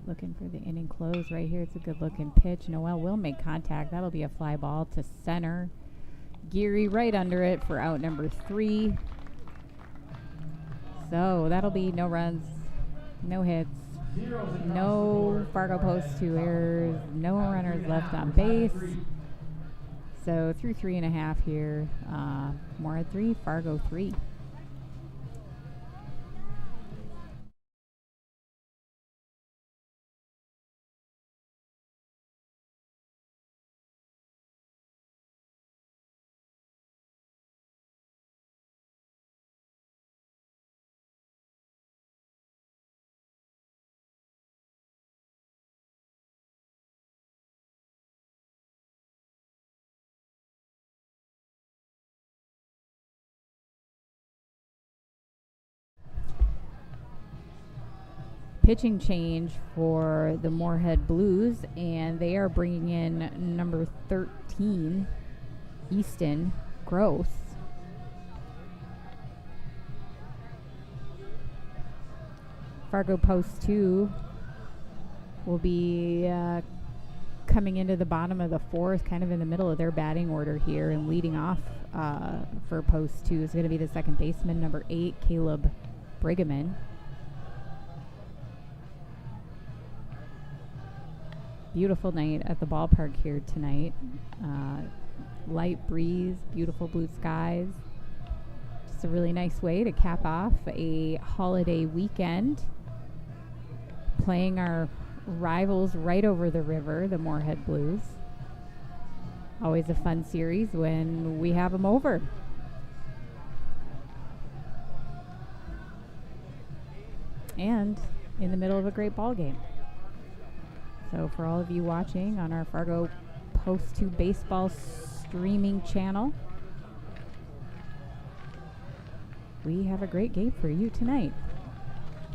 Looking for the inning close right here. It's a good looking pitch. Noel will make contact. That'll be a fly ball to center. Geary right under it for out number 3. So that'll be no runs, no hits, no Fargo post 2 errors, no runners left on base. So through 3.5 here. Moorhead 3, Fargo 3. Pitching change for the Moorhead Blues, and they are bringing in number 13, Easton Gross. Fargo post 2 will be coming into the bottom of the 4th, kind of in the middle of their batting order here, and leading off for post 2 is going to be the second baseman, number 8, Caleb Brigham. Beautiful night at the ballpark here tonight. Light breeze, beautiful blue skies. Just a really nice way to cap off a holiday weekend. Playing our rivals right over the river, the Moorhead Blues. Always a fun series when we have them over. And in the middle of a great ball game. So for all of you watching on our Fargo Post 2 baseball streaming channel, we have a great game for you tonight.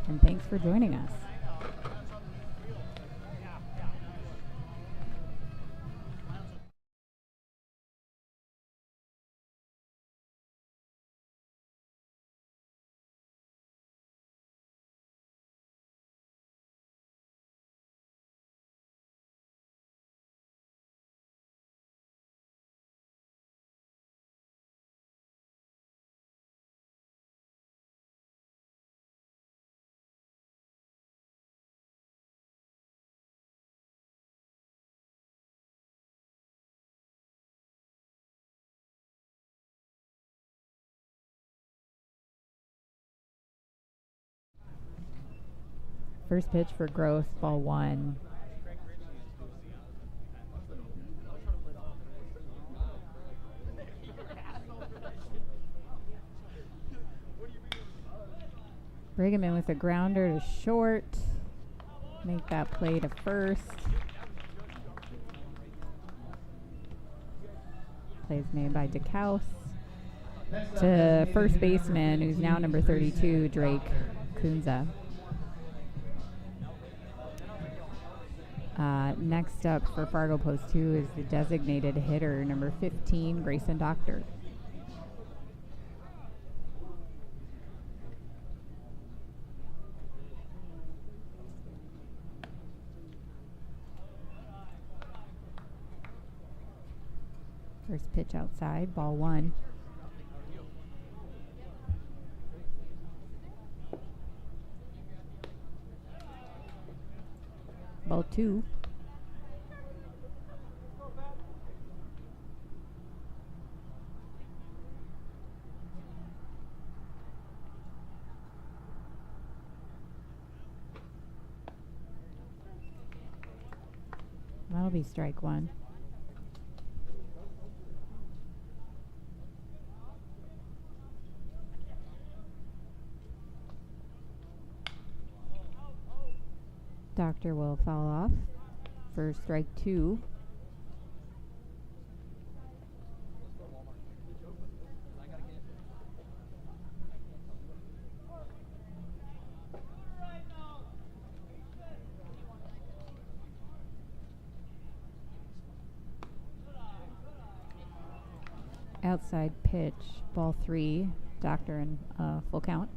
And thanks for joining us. First pitch for Gross, ball 1. Brigham in with a grounder to short. Make that play to first. Plays made by DeKaus. To first baseman, who's now number 32, Drake Kunza. Next up for Fargo Post 2 is the designated hitter, number 15, Grayson Doctor. First pitch outside, ball 1. Ball 2. That'll be strike 1. Doctor will foul off for strike 2. Outside pitch, ball 3, Doctor and full count.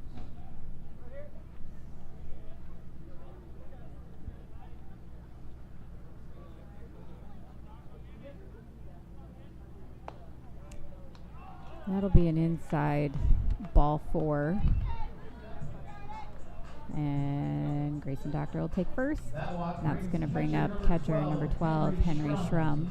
That'll be an inside ball 4. And Grayson Doctor will take first. That's going to bring up catcher number 12, Henry Schrum.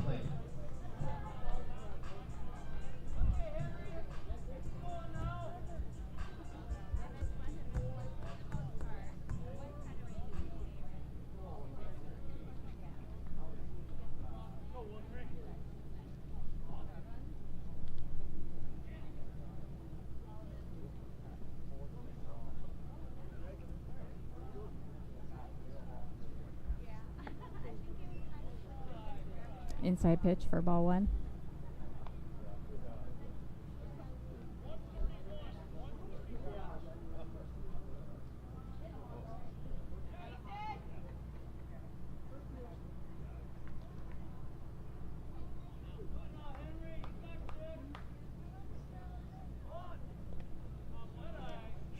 Inside pitch for ball 1.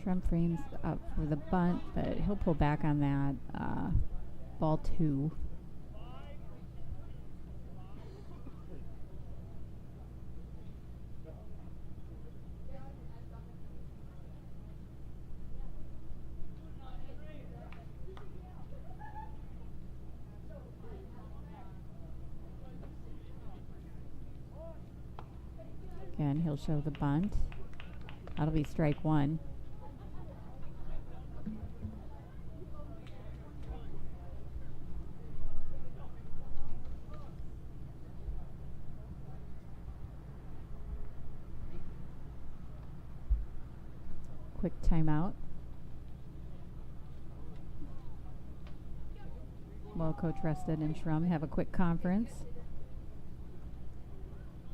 Schrum frames up for the bunt, but he'll pull back on that. Ball 2. Again, he'll show the bunt. That'll be strike 1. Quick timeout. While Coach Rusted and Schrum have a quick conference.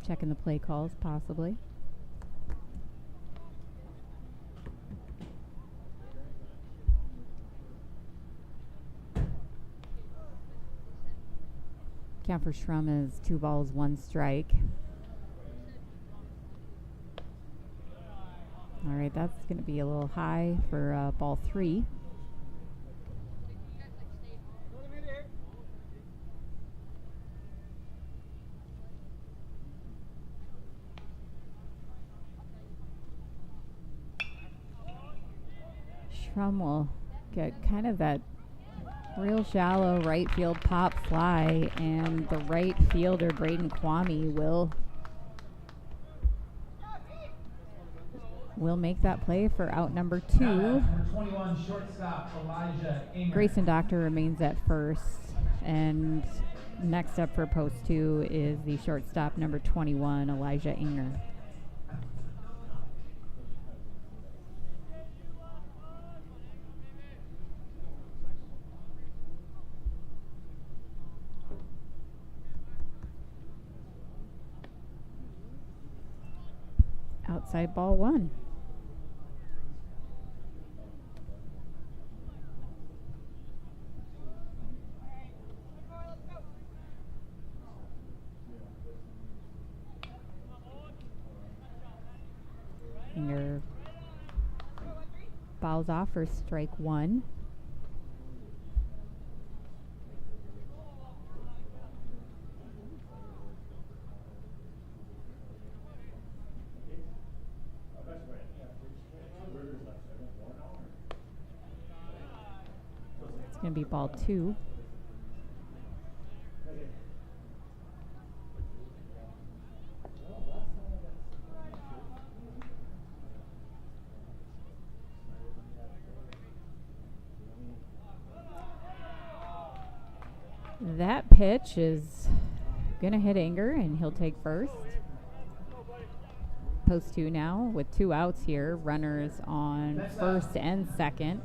Checking the play calls, possibly. Count for Schrum is 2 balls, 1 strike. All right, that's going to be a little high for ball 3. Schrum will get kind of that real shallow right field pop fly, and the right fielder, Braden Kwame, will make that play for out number 2. Number 21, shortstop Elijah Anger. Grayson Doctor remains at first, and next up for post 2 is the shortstop number 21, Elijah Anger. Outside ball 1. Finger fouls off for strike 1. It's going to be ball 2. That pitch is going to hit Anger, and he'll take first. Post 2 now with 2 outs here. Runners on first and second.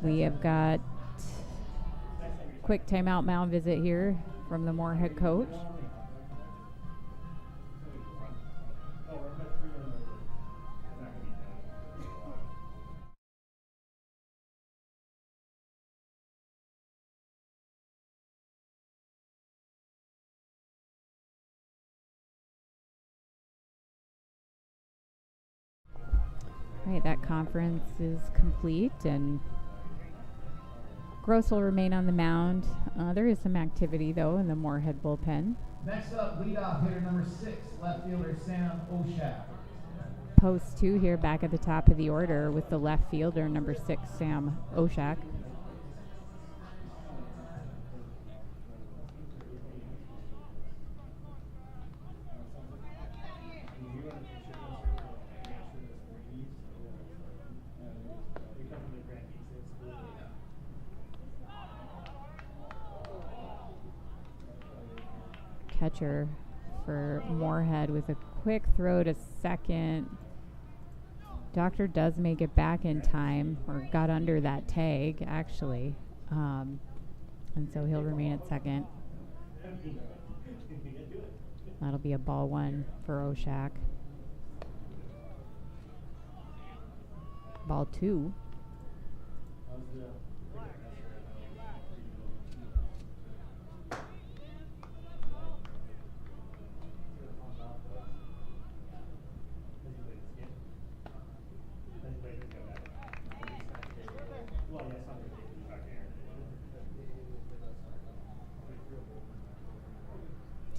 We have got quick timeout mound visit here from the Moorhead coach. Right, that conference is complete, and Gross will remain on the mound. There is some activity, though, in the Moorhead bullpen. Next up, leadoff hitter number 6, left fielder Sam Oshak. Post 2 here back at the top of the order with the left fielder, number 6, Sam Oshak. Catcher for Moorhead with a quick throw to second. Doctor does make it back in time, or got under that tag, actually. And so he'll remain at second. That'll be a ball 1 for Oshak. Ball 2.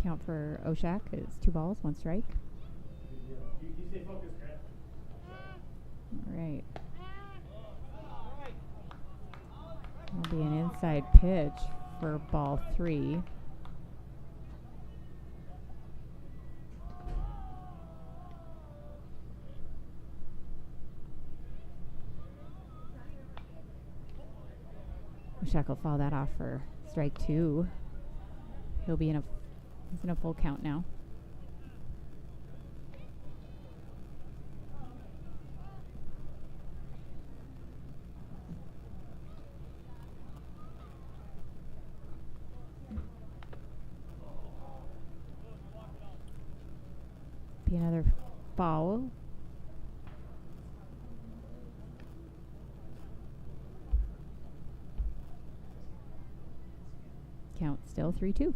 Count for Oshak is 2 balls, 1 strike. All right. That'll be an inside pitch for ball 3. Oshak will foul that off for strike 2. He'll be in a full count now. Be another foul. Count still 3-2.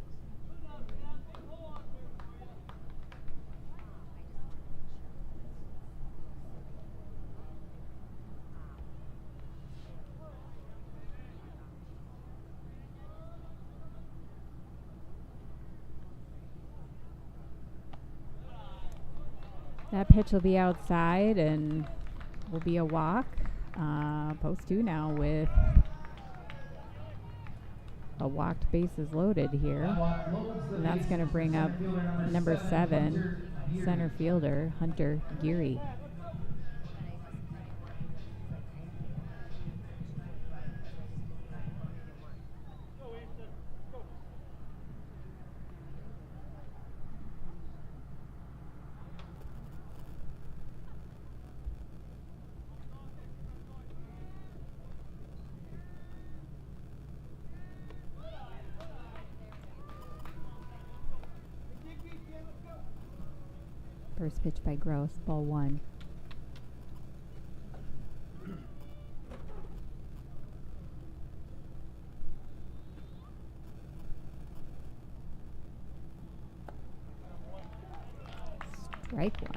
That pitch will be outside and will be a walk. Post 2 now with a walked bases loaded here. And that's going to bring up number 7, center fielder Hunter Geary. First pitch by Gross, ball 1. Strike 1.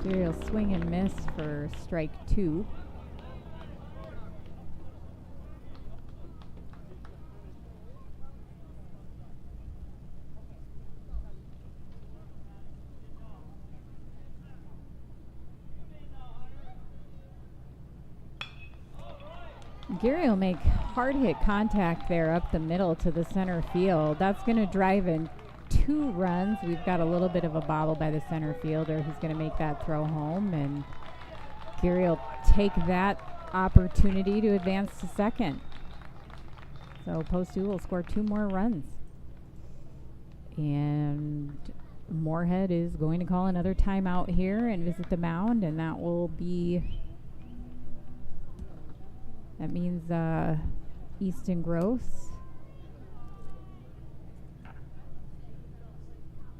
Geary will swing and miss for strike 2. Geary will make hard hit contact there up the middle to the center field. That's going to drive in 2 runs. We've got a little bit of a bobble by the center fielder who's going to make that throw home, and Geary will take that opportunity to advance to second. So post 2 will score 2 more runs. And Moorhead is going to call another timeout here and visit the mound, and that means Easton Gross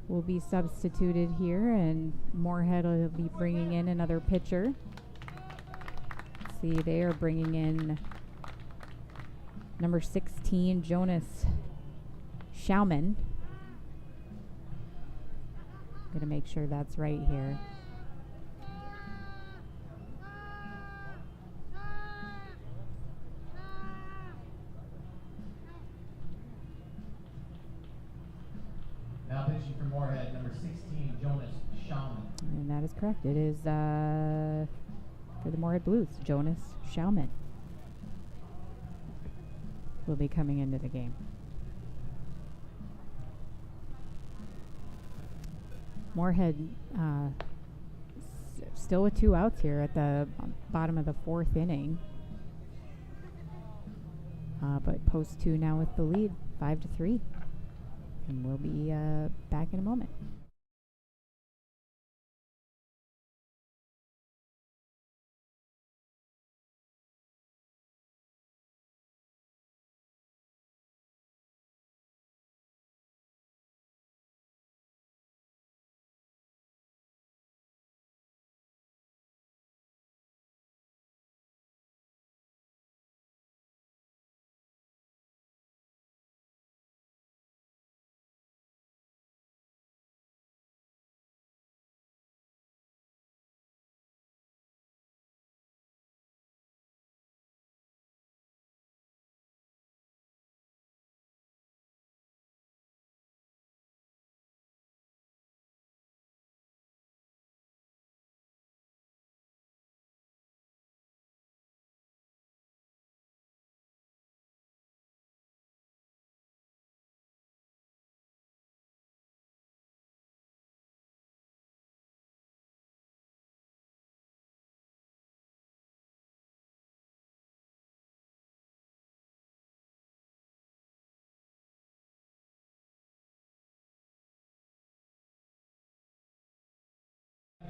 will be substituted here, and Moorhead will be bringing in another pitcher. See, they are bringing in number 16, Jonas Schauman. Gonna make sure that's right here. Now pitching for Moorhead, number 16, Jonas Schauman. And that is correct. It is for the Moorhead Blues, Jonas Schauman will be coming into the game. Moorhead still with 2 outs here at the bottom of the 4th inning. But post 2 now with the lead, 5-3. And we'll be back in a moment.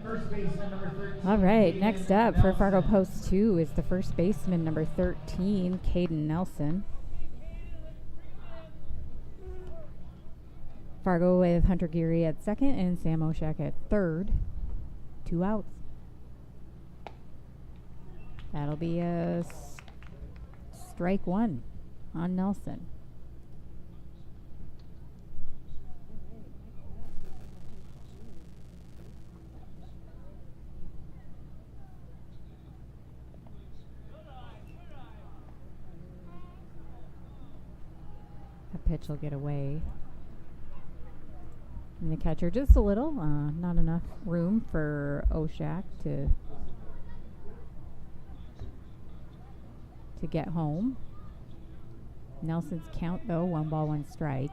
First baseman, number 13. All right, next up for Fargo Post 2 is the first baseman, number 13, Caden Nelson. Fargo with Hunter Geary at second and Sam Oshak at third. 2 outs. That'll be a strike 1 on Nelson. Pitch will get away. And the catcher just a little, not enough room for Oshak to get home. Nelson's count though, 1 ball, 1 strike.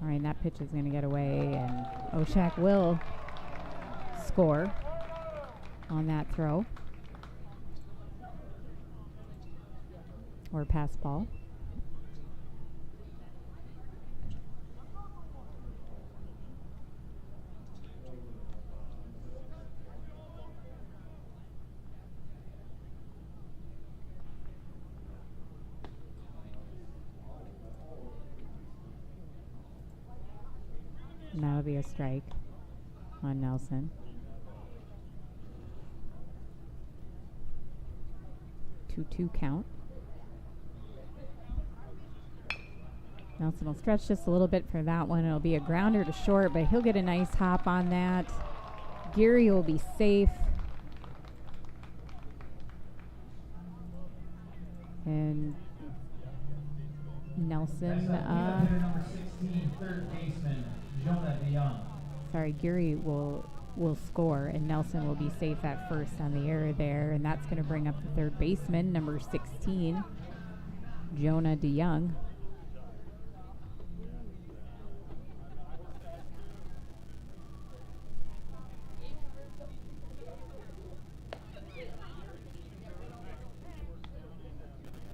All right, that pitch is going to get away, and Oshak will score on that throw. Or pass ball. And that'll be a strike on Nelson. 2-2 count. Nelson will stretch just a little bit for that one. It'll be a grounder to short, but he'll get a nice hop on that. Geary will be safe. And Nelson, number 16, third baseman, Jonah DeYoung. Sorry, Geary will score, and Nelson will be safe at first on the error there, and that's going to bring up the third baseman, number 16, Jonah DeYoung.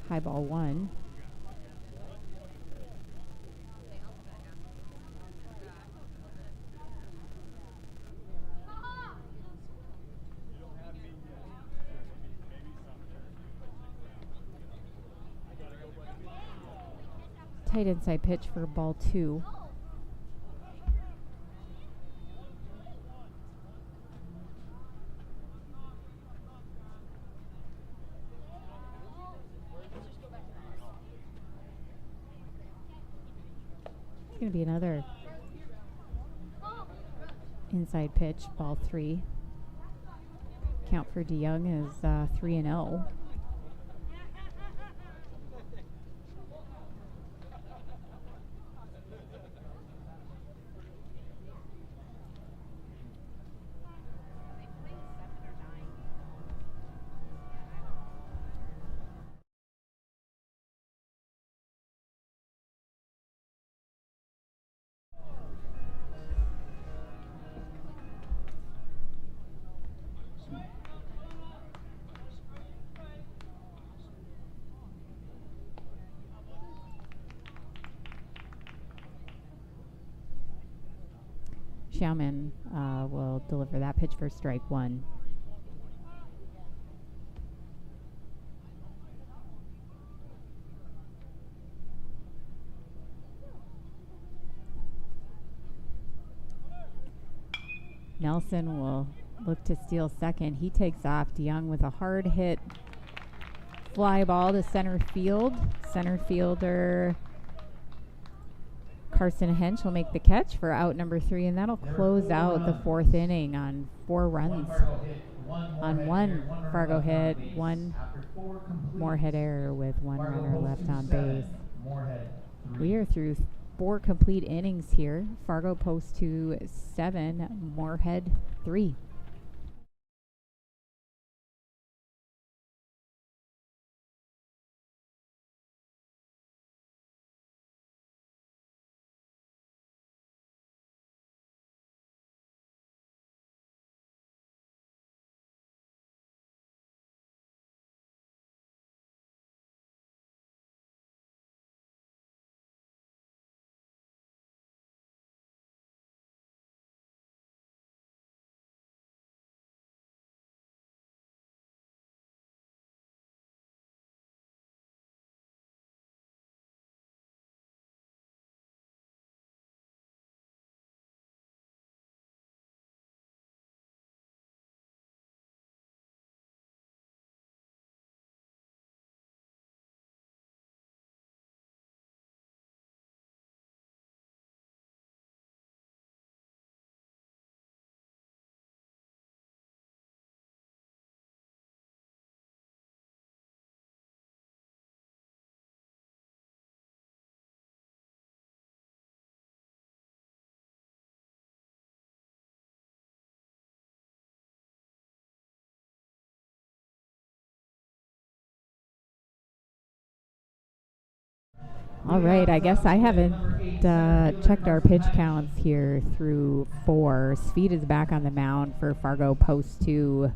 High ball 1. Tight inside pitch for ball 2. It's going to be another inside pitch, ball 3. Count for DeYoung is 3-0. Schauman will deliver that pitch for strike 1. Nelson will look to steal second. He takes off. DeYoung with a hard hit fly ball to center field. Center fielder Carson Hench will make the catch for out number 3, and that'll close out the 4th inning on 4 runs. On one Fargo hit, one Moorhead error with 1 runner left on base. We are through 4 complete innings here. Fargo post to 7, Moorhead 3. All right, I guess I haven't checked our pitch counts here through 4. Speed is back on the mound for Fargo post 2.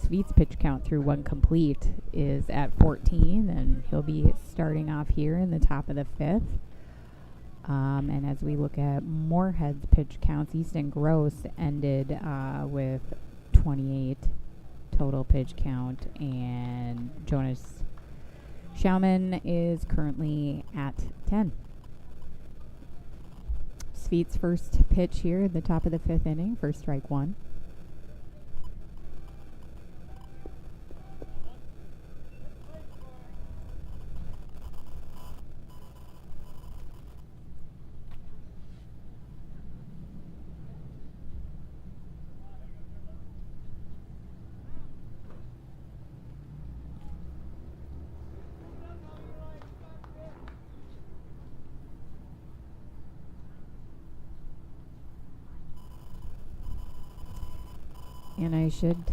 Sweet's pitch count through 1 complete is at 14, and he'll be starting off here in the top of the 5th. And as we look at Moorhead's pitch counts, Easton Gross ended with 28 total pitch count, and Jonas Schauman is currently at 10. Sweet's first pitch here at the top of the 5th inning for strike 1. And I should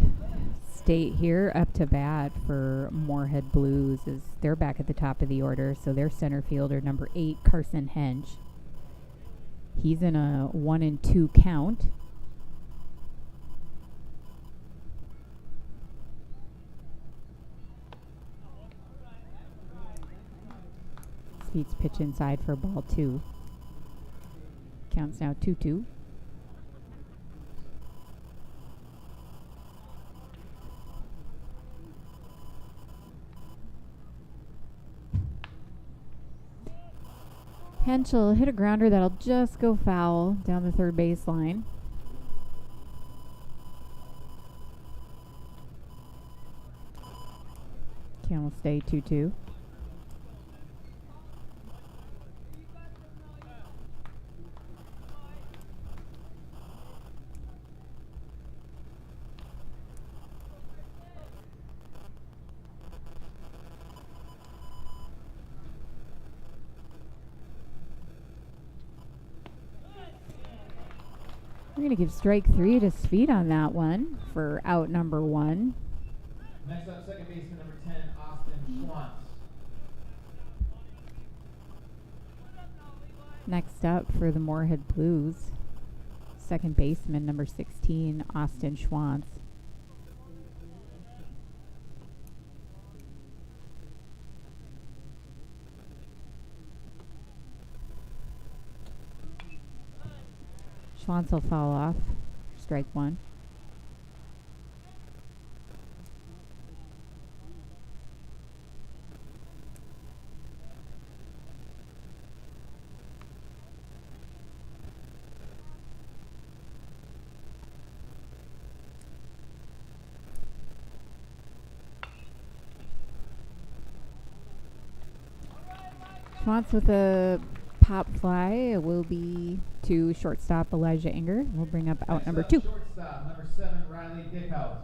state here, up to bat for Moorhead Blues is they're back at the top of the order. So their center fielder, number 8, Carson Hench. He's in a 1-2 count. Speeds pitch inside for ball 2. Counts now 2-2. Henschel hit a grounder that'll just go foul down the third baseline. Count will stay 2-2. We're going to give strike 3 to Speed on that one for out number 1. Next up, second baseman number 10, Austin Schwantz. Next up for the Moorhead Blues, second baseman number 16, Austin Schwantz. Schwantz will foul off, strike 1. Schwantz with a pop fly. It will be to shortstop Elijah Inger. We'll bring up out number 2. Shortstop number 7, Riley Dickhouse.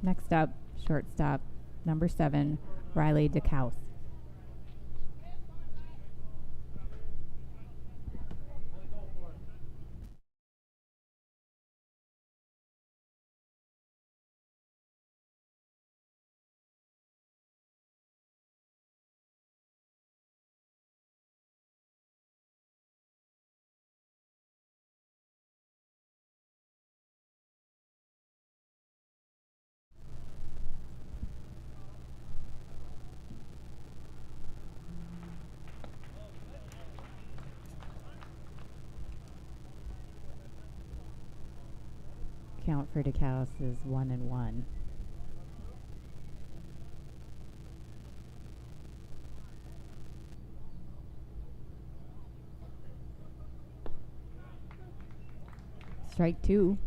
Next up, shortstop number 7, Riley Dickhouse. Count for Dickhouse is 1-1. Strike 2.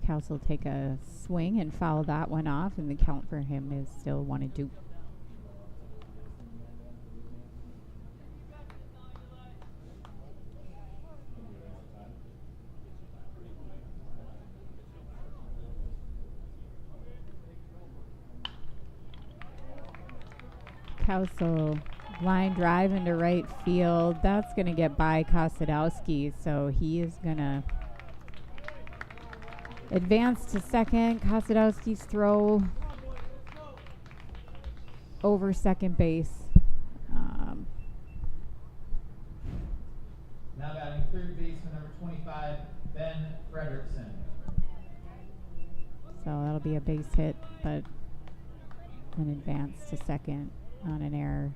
House will take a swing and foul that one off, and the count for him is still 1-2. Housel line drive into right field. That's going to get by Kosadowski, so he is going to advance to second. Kosadowski's throw over second base. Now batting third baseman number 25, Ben Frederickson. So that'll be a base hit, but an advance to second on an error.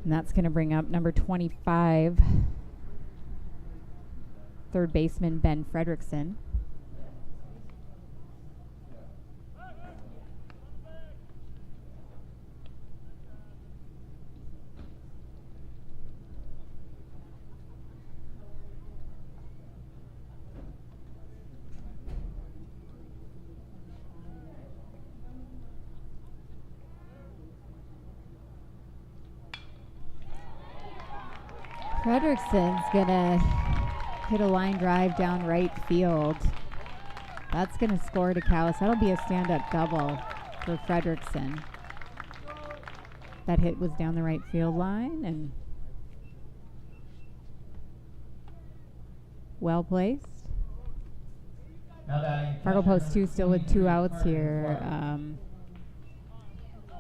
And that's going to bring up number 25, third baseman Ben Frederickson. Frederickson's gonna hit a line drive down right field. That's gonna score to Callis. That'll be a stand-up double for Frederickson. That hit was down the right field line and well placed. Fargo Post 2 still with 2 outs here.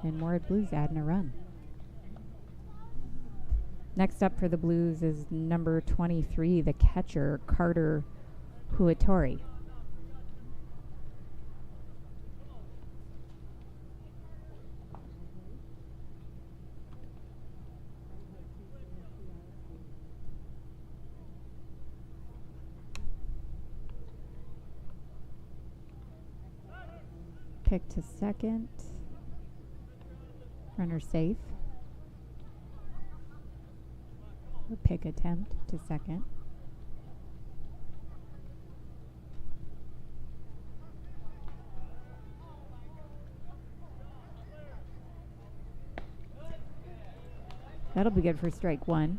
And Moorhead Blues adding a run. Next up for the Blues is number 23, the catcher, Carter Huatori. Pick to second. Runner safe. A pick attempt to second. That'll be good for strike one.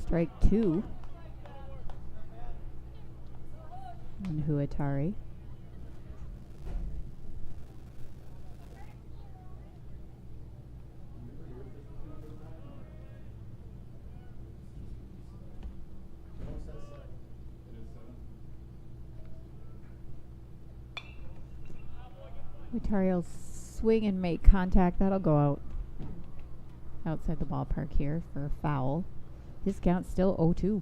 Strike two. And Huatari. Huatari will swing and make contact. That'll go out outside the ballpark here for a foul. His count's still 0-2.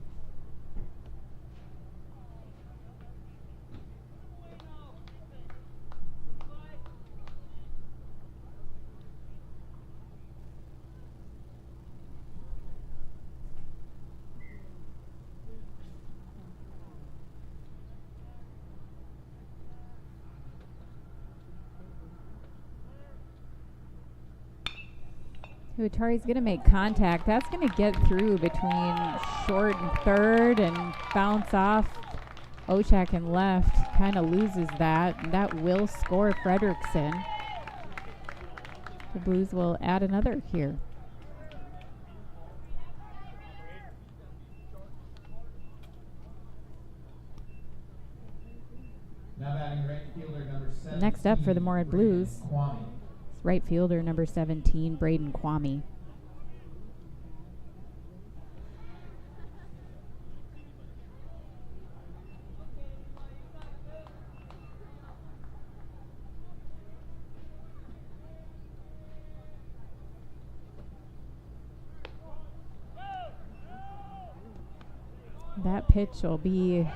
Huatari's going to make contact. That's going to get through between short and third and bounce off Oshak and left. Kind of loses that. And that will score Frederickson. The Blues will add another here. Now batting right fielder number 17. Next up for the Moorhead Blues. Kwame. Right fielder number 17, Braden Kwame. That pitch will be,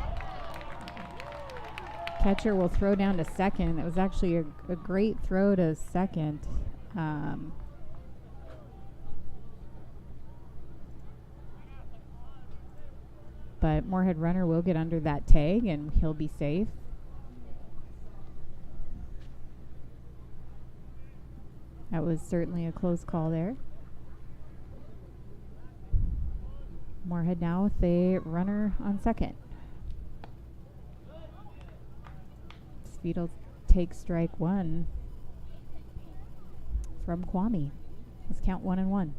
catcher will throw down to second. It was actually a great throw to second. But Moorhead runner will get under that tag and he'll be safe. That was certainly a close call there. Moorhead now with a runner on second. Speed will take strike one from Kwame. Let's count 1-1.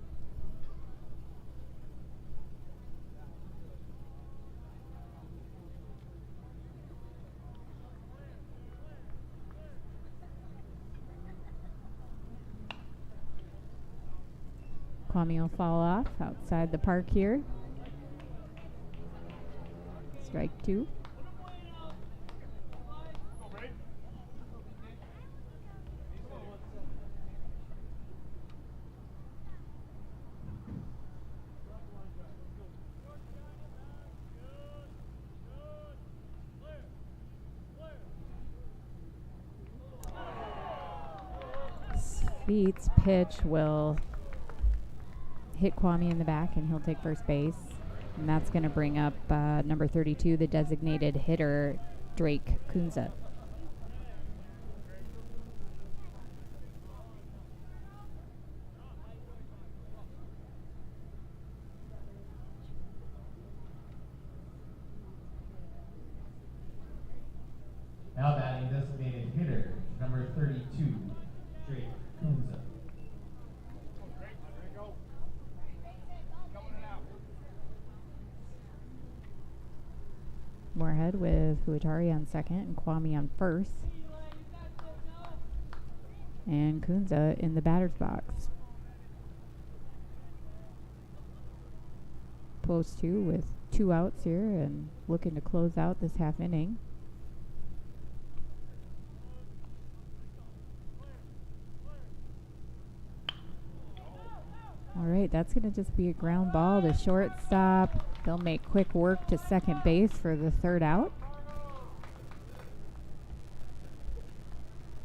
Kwame will fall off outside the park here. Strike two. Speed's pitch will hit Kwame in the back and he'll take first base. And that's going to bring up number 32, the designated hitter, Drake Kunza. Now batting designated hitter, number 32, Drake Kunza. Moorhead with Huatari on second and Kwame on first. And Kunza in the batter's box. Close two with 2 outs here and looking to close out this half inning. right, that's going to just be a ground ball to shortstop. They'll make quick work to second base for the third out.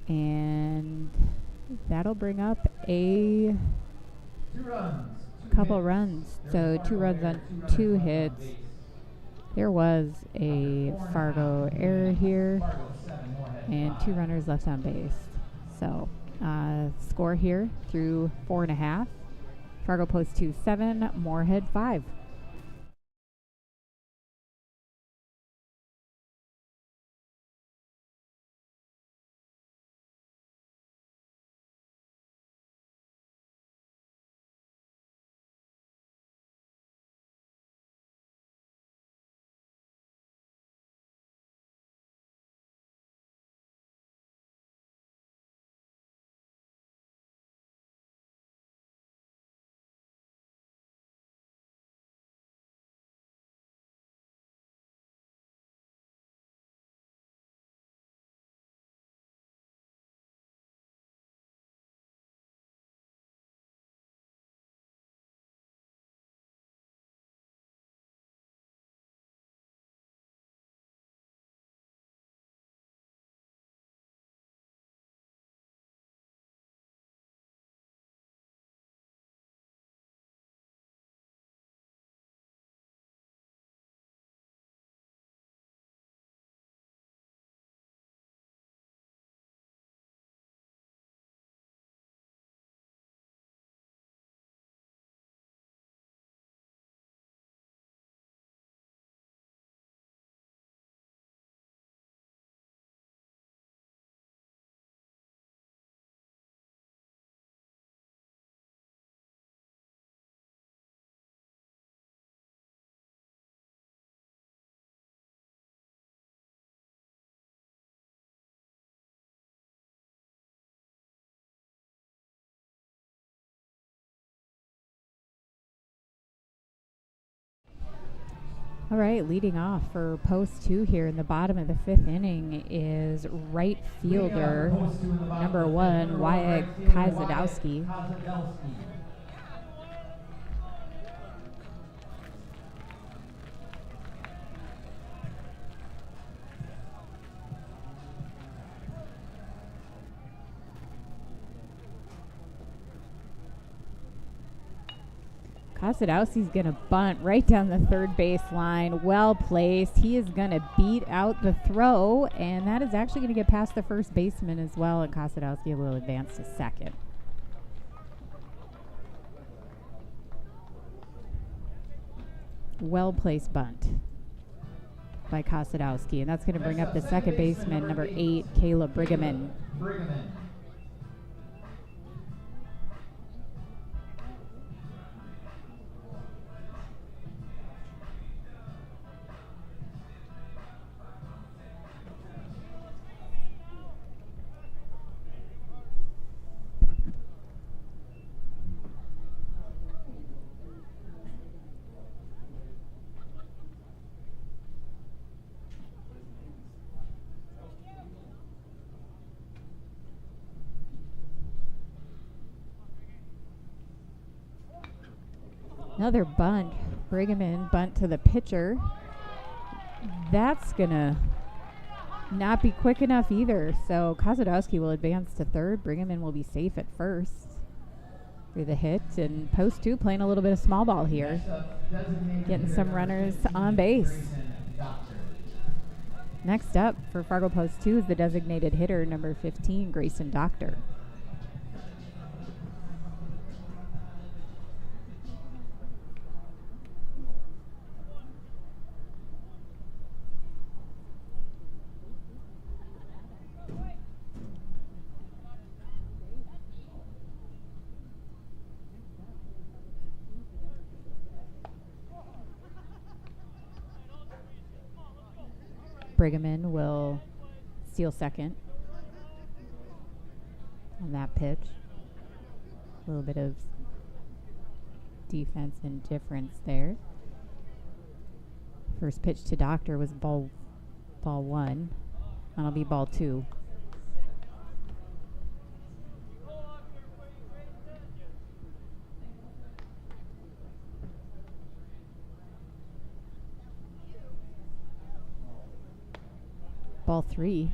And that'll bring up a 2 runs. couple runs. So 2 runs on 2 hits. There was a Fargo error here and 2 runners left on base. So score here through 4.5. Fargo Post 2, 7, Moorhead 5. All right, leading off for Post 2 here in the bottom of the 5th inning is right fielder number 1, Wyatt Kazadowski. Kasadowski's going to bunt right down the third base line. Well placed. He is going to beat out the throw, and that is actually going to get past the first baseman as well, and Kasadowski will advance to second. Well placed bunt by Kasadowski, and that's going to bring up the second baseman, number 8, Caleb Brigham. Another bunt. Brigham bunt to the pitcher. That's going to not be quick enough either. So Kasadowski will advance to third. Brigham will be safe at first through the hit. And Post 2 playing a little bit of small ball here. Getting some runners on base. Next up for Fargo Post 2 is the designated hitter, number 15, Grayson Doctor. Brigham will steal second on that pitch. A little bit of defense and difference there. First pitch to Doctor was ball 1. That'll be ball 2. ball 3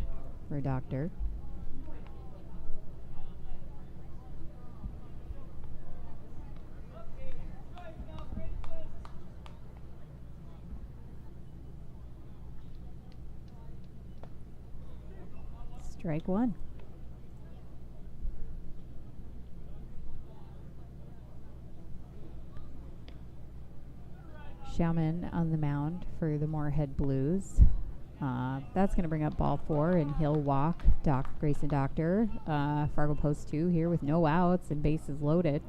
for Doctor. Strike 1. Schauman on the mound for the Moorhead Blues. That's going to bring up ball 4, and he'll walk Grayson Doctor. Fargo post 2 here with no outs and bases loaded.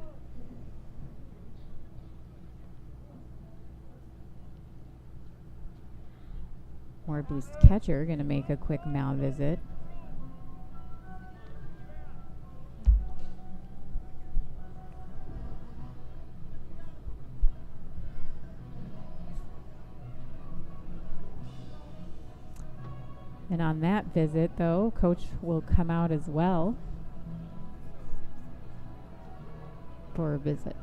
Moorhead Blues catcher going to make a quick mound visit. And on that visit, though, Coach will come out as well for a visit.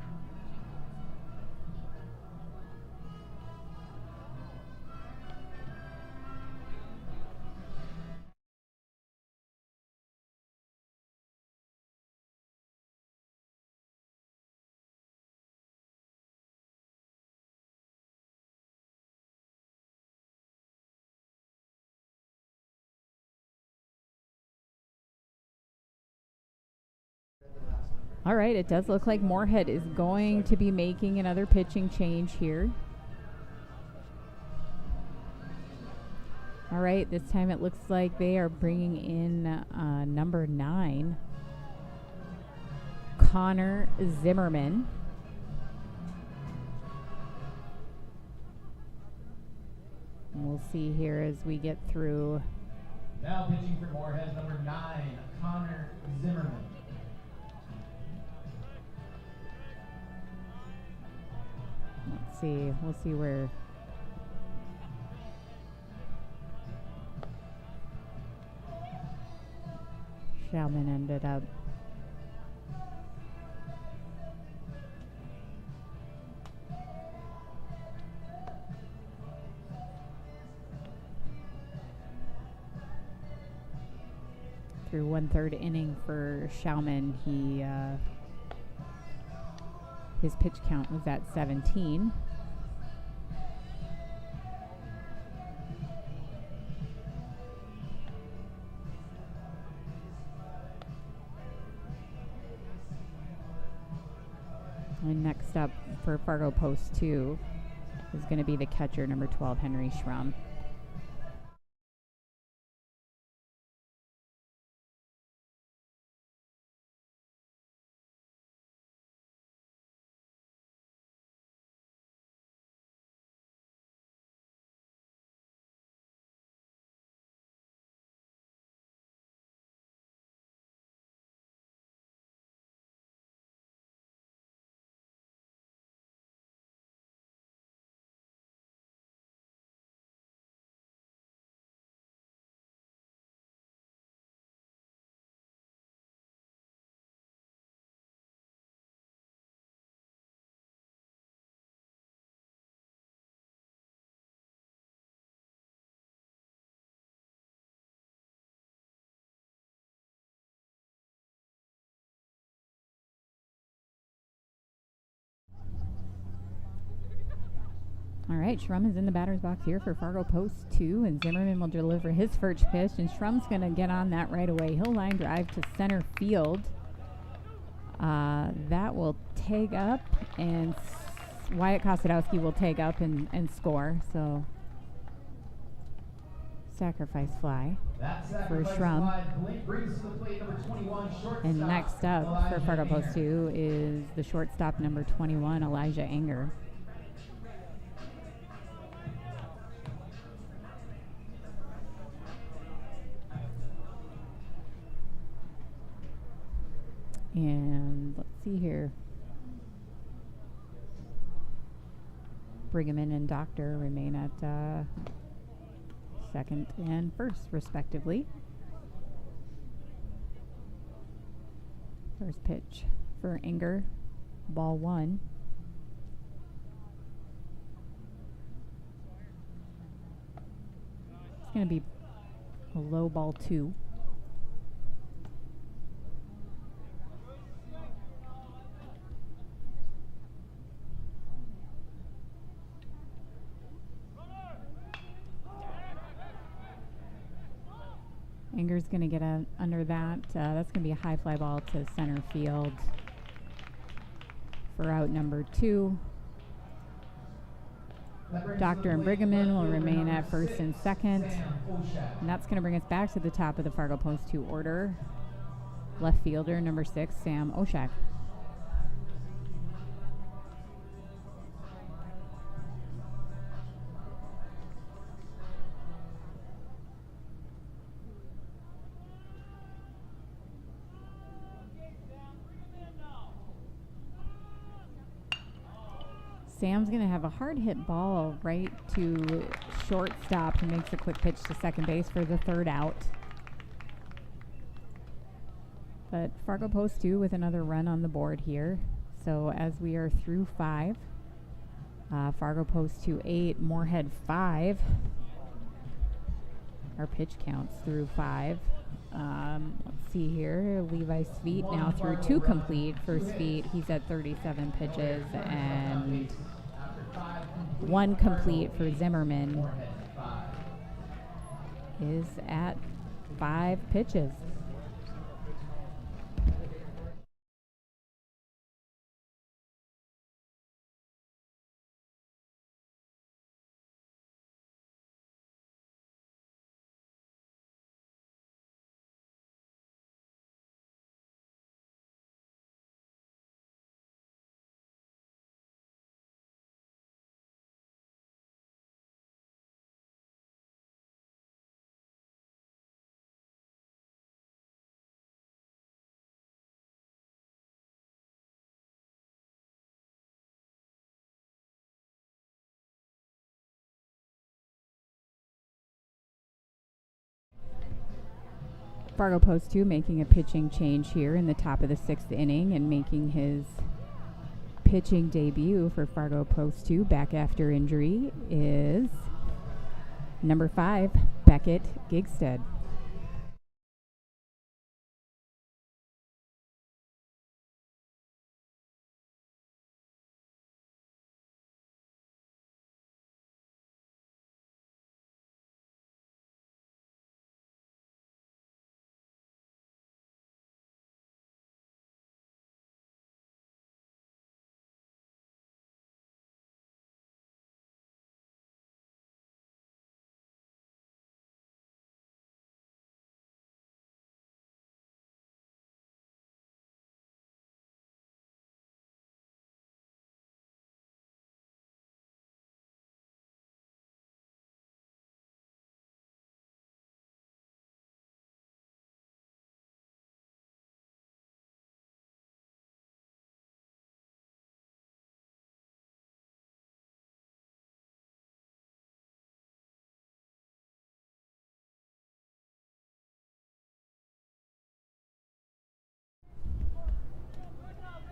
All right, it does look like Moorhead is going to be making another pitching change here. All right, this time it looks like they are bringing in number 9, Connor Zimmerman. And we'll see here as we get through. Now pitching for Moorhead, number 9, Connor Zimmerman. Let's see. We'll see where Schauman ended up. Through 1/3 inning for Schauman, his pitch count was at 17. And next up for Fargo Post 2 is going to be the catcher, number 12, Henry Schrum. All right, Schrum is in the batter's box here for Fargo Post 2, and Zimmerman will deliver his first pitch, and Schrum's going to get on that right away. He'll line drive to center field. That will tag up, and Wyatt Kostadowski will tag up and score. So, sacrifice fly for Schrum. And next up for Fargo Post 2 is the shortstop, number 21, Elijah Anger. And let's see here. Brigham and Doctor remain at second and first, respectively. First pitch for Anger, ball 1. It's going to be low ball 2. Anger's going to get under that. That's going to be a high fly ball to center field for out number 2. Doctor and Brigham will remain at first and second. And that's going to bring us back to the top of the Fargo Post 2 order. Left fielder, number 6, Sam Oshak. Sam's going to have a hard hit ball right to shortstop, who makes a quick pitch to second base for the 3rd out. But Fargo Post 2 with another run on the board here. So as we are through 5, Fargo Post 2 8, Moorhead 5. Our pitch counts through 5. Let's see here. Levi Sweet now through 2 complete. For Sweet, he's at 37 pitches, and 1 complete for Zimmerman is at 5 pitches. Fargo Post 2 making a pitching change here in the top of the 6th inning, and making his pitching debut for Fargo Post 2 back after injury is number 5, Beckett Gigstead.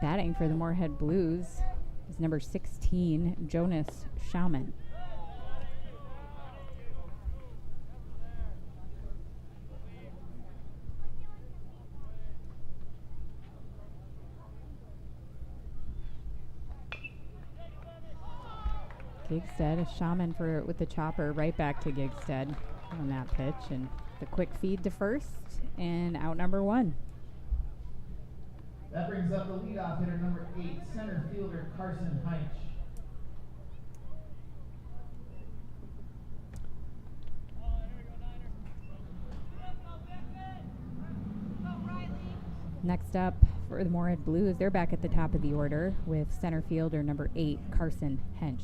Batting for the Moorhead Blues is number 16, Jonas Schaumann. Gigstead, Schaumann with the chopper right back to Gigstead on that pitch, and the quick feed to first, and out number 1. That brings up the leadoff hitter, number 8, center fielder Carson Heinch. Next up for the Moorhead Blues, they're back at the top of the order with center fielder number 8, Carson Hench.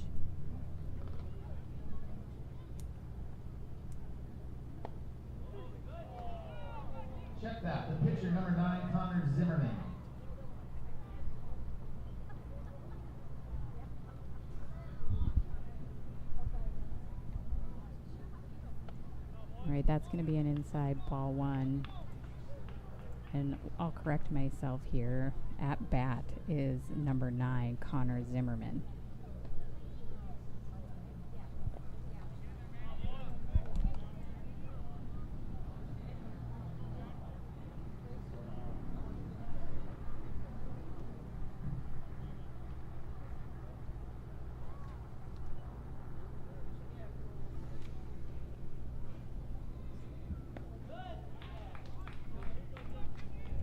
Check that. The pitcher, number 9, Connor Zimmerman. All right, that's going to be an inside ball 1. And I'll correct myself here. At bat is number 9, Connor Zimmerman.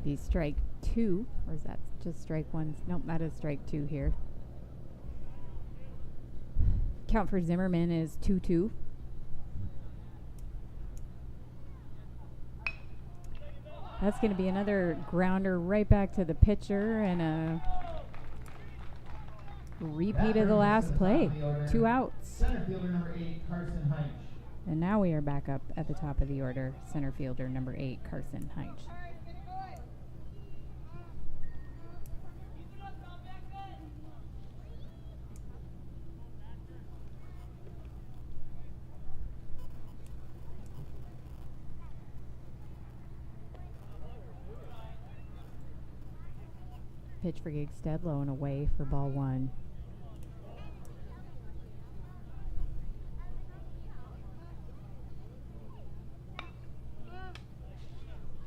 Be strike 2, or is that just strike 1? Nope, that is strike 2 here. Count for Zimmerman is 2-2. That's going to be another grounder right back to the pitcher and a repeat of the last play. 2 outs. Center fielder number 8, Carson Heinz. And now we are back up at the top of the order. Center fielder number 8, Carson Heinz. Pitch for Gigstead, low and away for ball 1.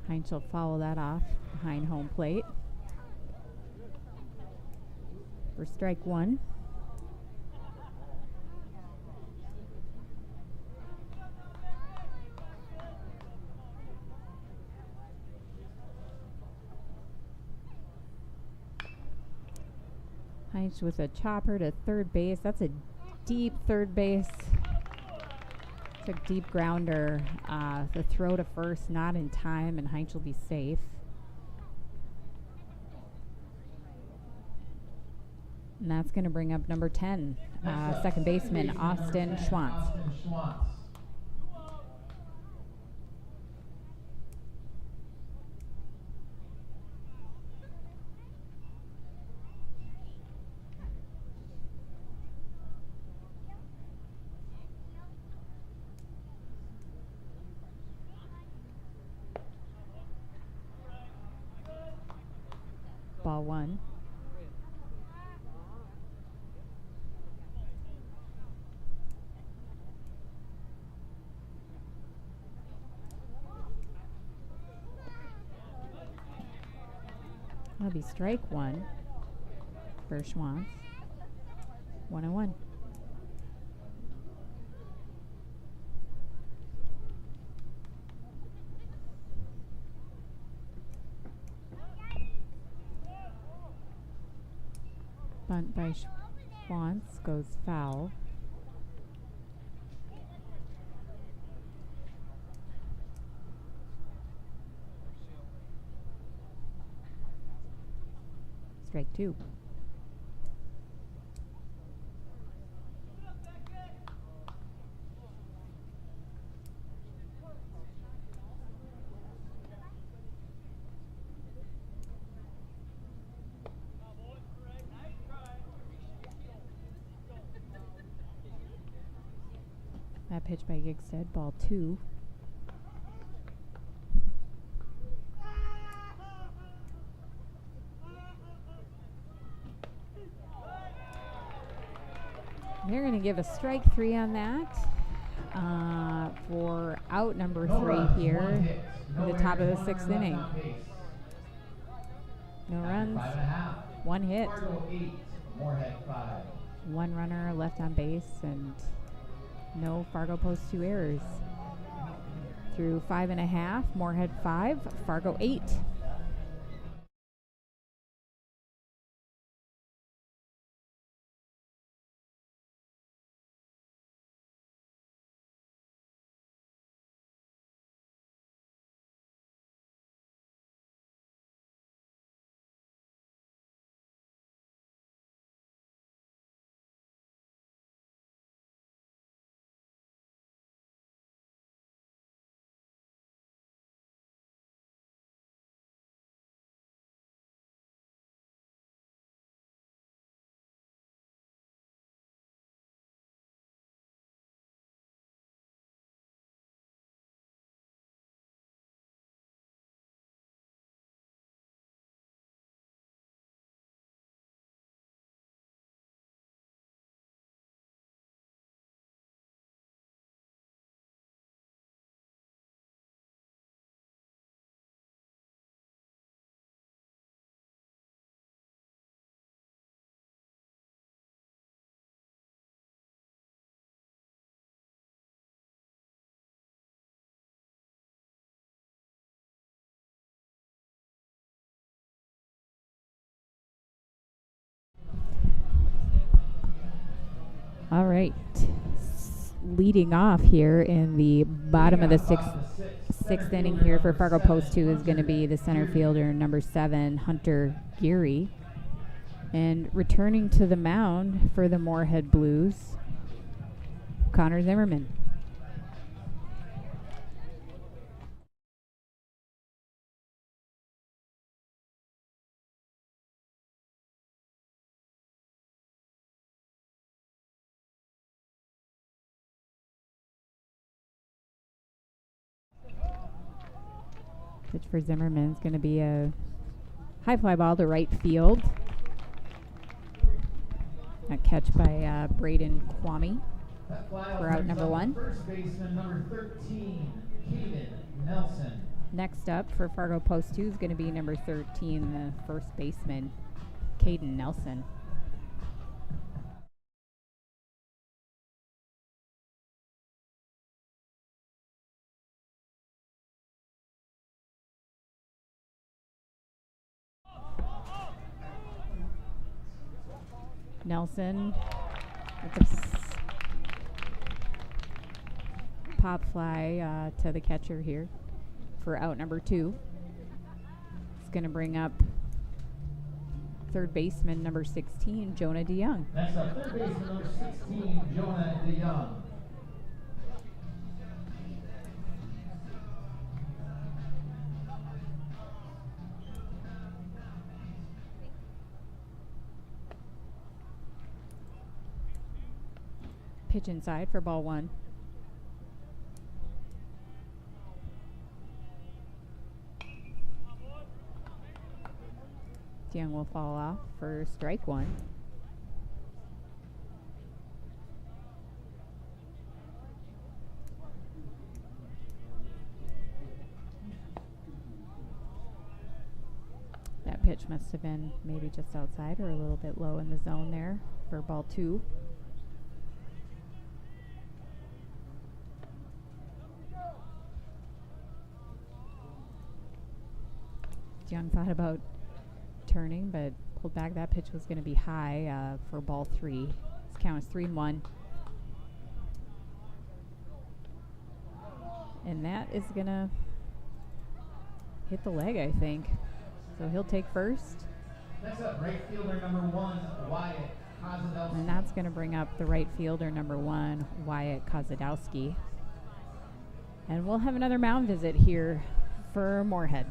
Heinz will follow that off behind home plate for strike 1. Heinz with a chopper to third base. That's a deep third base. It's a deep grounder. The throw to first not in time, and Heinz will be safe. And that's going to bring up number 10, second baseman Austin Schwantz. Ball 1. That'll be strike 1 for Schwantz. 1-1. Bunt by Schwantz goes foul. Strike 2. That pitch by Gigstead, ball 2. They're going to give a strike 3 on that for out number 3 here at the top of the 6th inning. No runs, 1 hit. Fargo 8, Moorhead 5. 1 runner left on base, and no Fargo post 2 errors. Through 5.5, Moorhead 5, Fargo 8. All right. Leading off here in the bottom of the sixth inning here for Fargo Post 2 is going to be the center fielder, number 7, Hunter Geary. And returning to the mound for the Moorhead Blues, Connor Zimmerman. Pitch for Zimmerman is going to be a high fly ball to right field. A catch by Braden Kwame for out number 1. First baseman number 13, Caden Nelson. Next up for Fargo Post 2 is going to be number 13, the first baseman, Caden Nelson. Nelson with the pop fly to the catcher here for out number 2. It's going to bring up third baseman number 16, Jonah DeYoung. Next up, third baseman number 16, Jonah DeYoung. Pitch inside for ball 1. DeYoung will fall off for strike 1. That pitch must have been maybe just outside or a little bit low in the zone there for ball 2. DeYoung thought about turning, but pulled back. That pitch was going to be high for ball 3. His count is 3-1. And that is going to hit the leg, I think. So he'll take first. Next up, right fielder number 1, Wyatt Kozadowski. And that's going to bring up the right fielder number 1, Wyatt Kozadowski. And we'll have another mound visit here for Moorhead.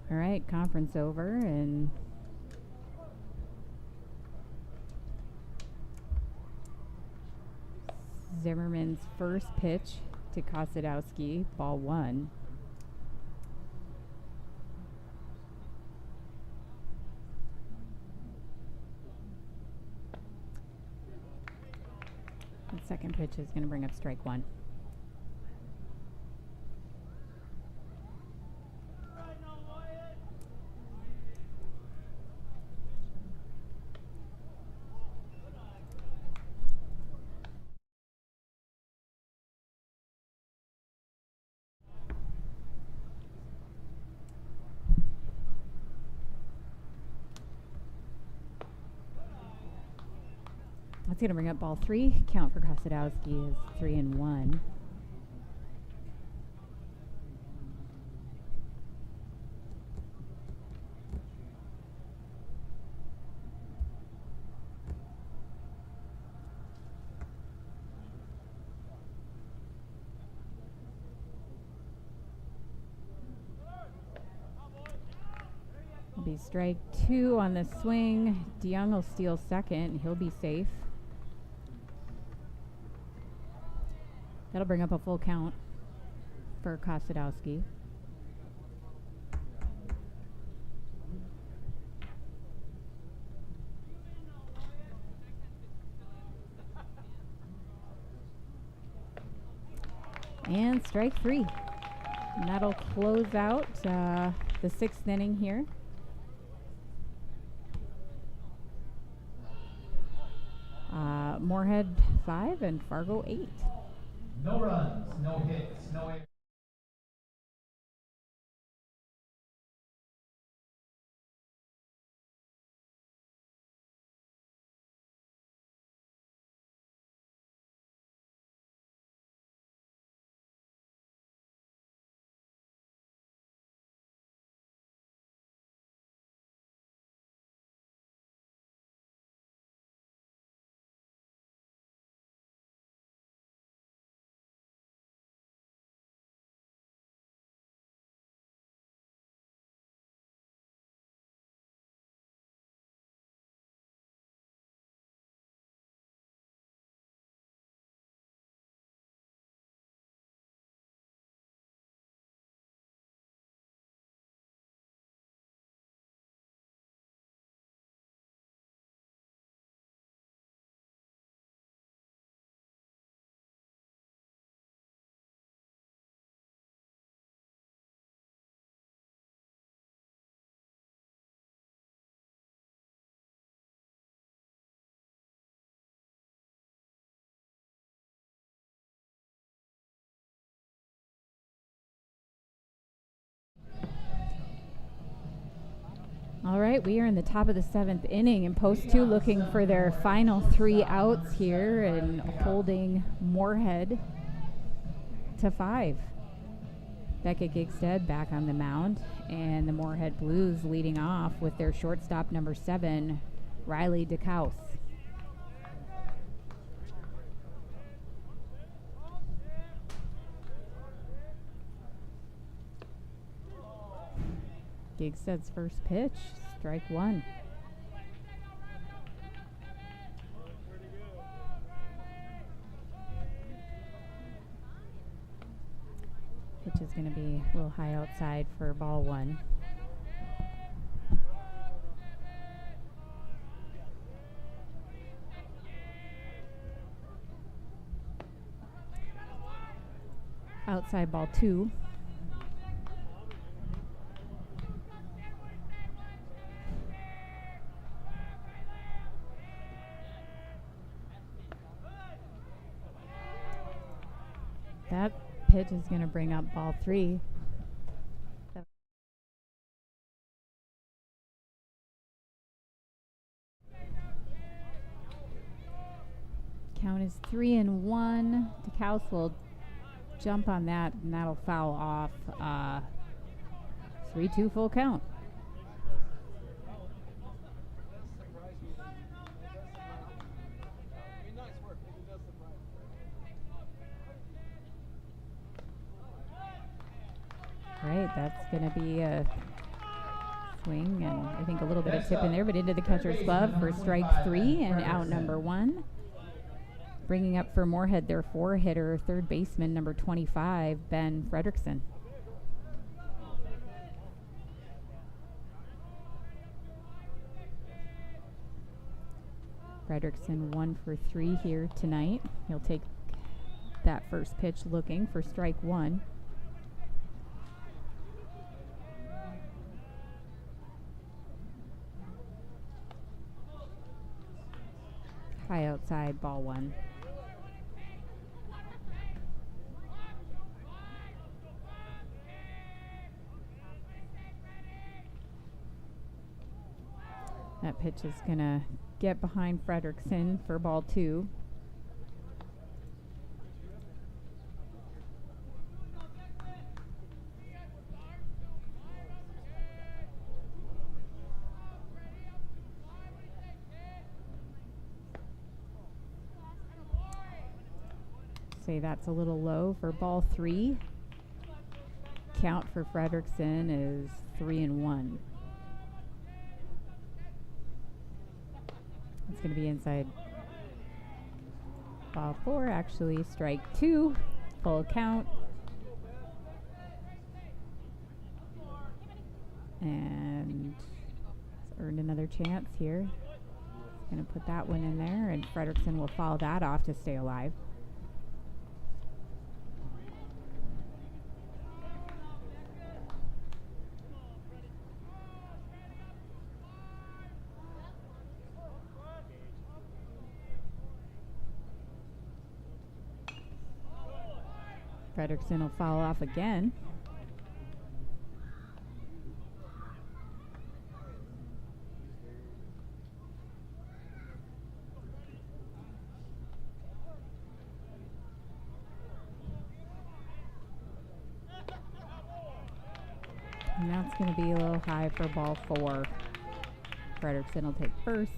All right, conference over, and Zimmerman's first pitch to Kozadowski, ball 1. The second pitch is going to bring up strike 1. That's going to bring up ball 3. Count for Kozadowski is 3-1. be strike 2 on the swing. DeYoung will steal second. He'll be safe. That'll bring up a full count for Kostadowski. And strike 3. And that'll close out the 6th inning here. Moorhead 5 and Fargo 8. No runs, no hits, no errors. All right, we are in the top of the 7th inning, and post 2 looking for their final 3 outs here and holding Moorhead to 5. Becca Gigstead back on the mound, and the Moorhead Blues leading off with their shortstop number 7, Riley DeCouse. Gigstead's first pitch, strike 1. Pitch is going to be a little high outside for ball 1. Outside ball 2. That pitch is going to bring up ball 3. Count is 3-1. DeCouse will jump on that, and that'll foul off. 3-2 full count. Right, that's going to be a swing, and I think a little bit of tip in there, but into the catcher's glove for strike 3 and out number 1. Bringing up for Moorhead their 4-hitter, third baseman number 25, Ben Fredrickson. Fredrickson 1 for 3 here tonight. He'll take that first pitch looking for strike 1. High outside, ball 1. That pitch is going to get behind Fredrickson for ball 2. Say that's a little low for ball 3. Count for Fredrickson is 3-1. That's going to be inside ball 4, actually strike 2, full count. And it's earned another chance here. Going to put that one in there, and Frederickson will foul that off to stay alive. Frederickson will foul off again. And that's going to be a little high for ball 4. Frederickson will take first.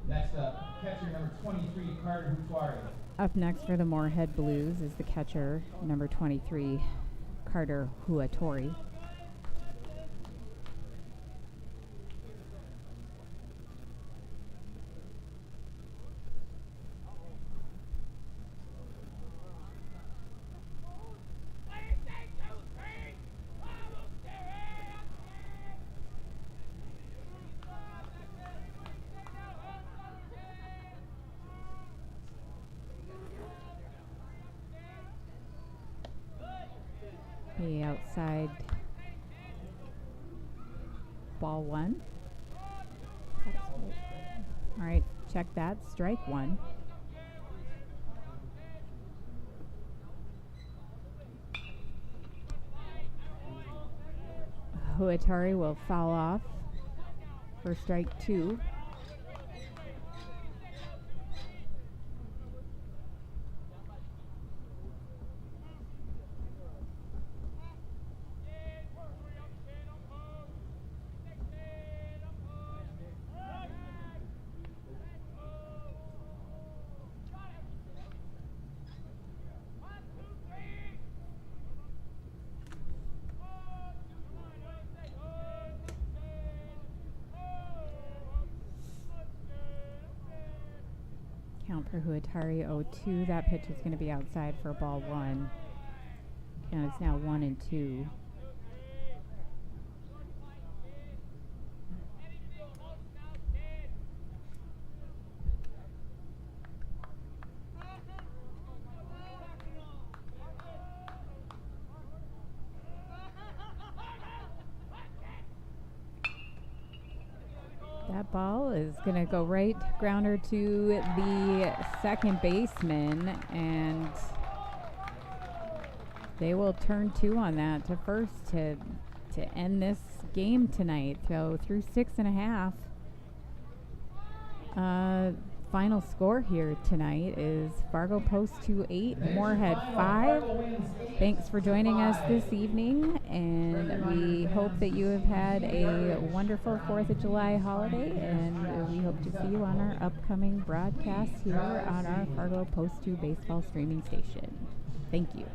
Next up, catcher number 23, Carter Hutuari. Up next for the Moorhead Blues is the catcher, number 23, Carter Huatori. The outside ball 1. All right, check that. Strike 1. Huatari will foul off for strike 2. Count for Huatari 0-2. That pitch is going to be outside for ball 1. And it's now 1-2. That ball is going to go right grounder to the second baseman, and they will turn 2 on that to first to end this game tonight. So through 6.5. Final score here tonight is Fargo Post 2-8, Moorhead 5. Thanks for joining us this evening, and we hope that you have had a wonderful 4th of July holiday, and we hope to see you on our upcoming broadcasts here on our Fargo Post 2 baseball streaming station. Thank you.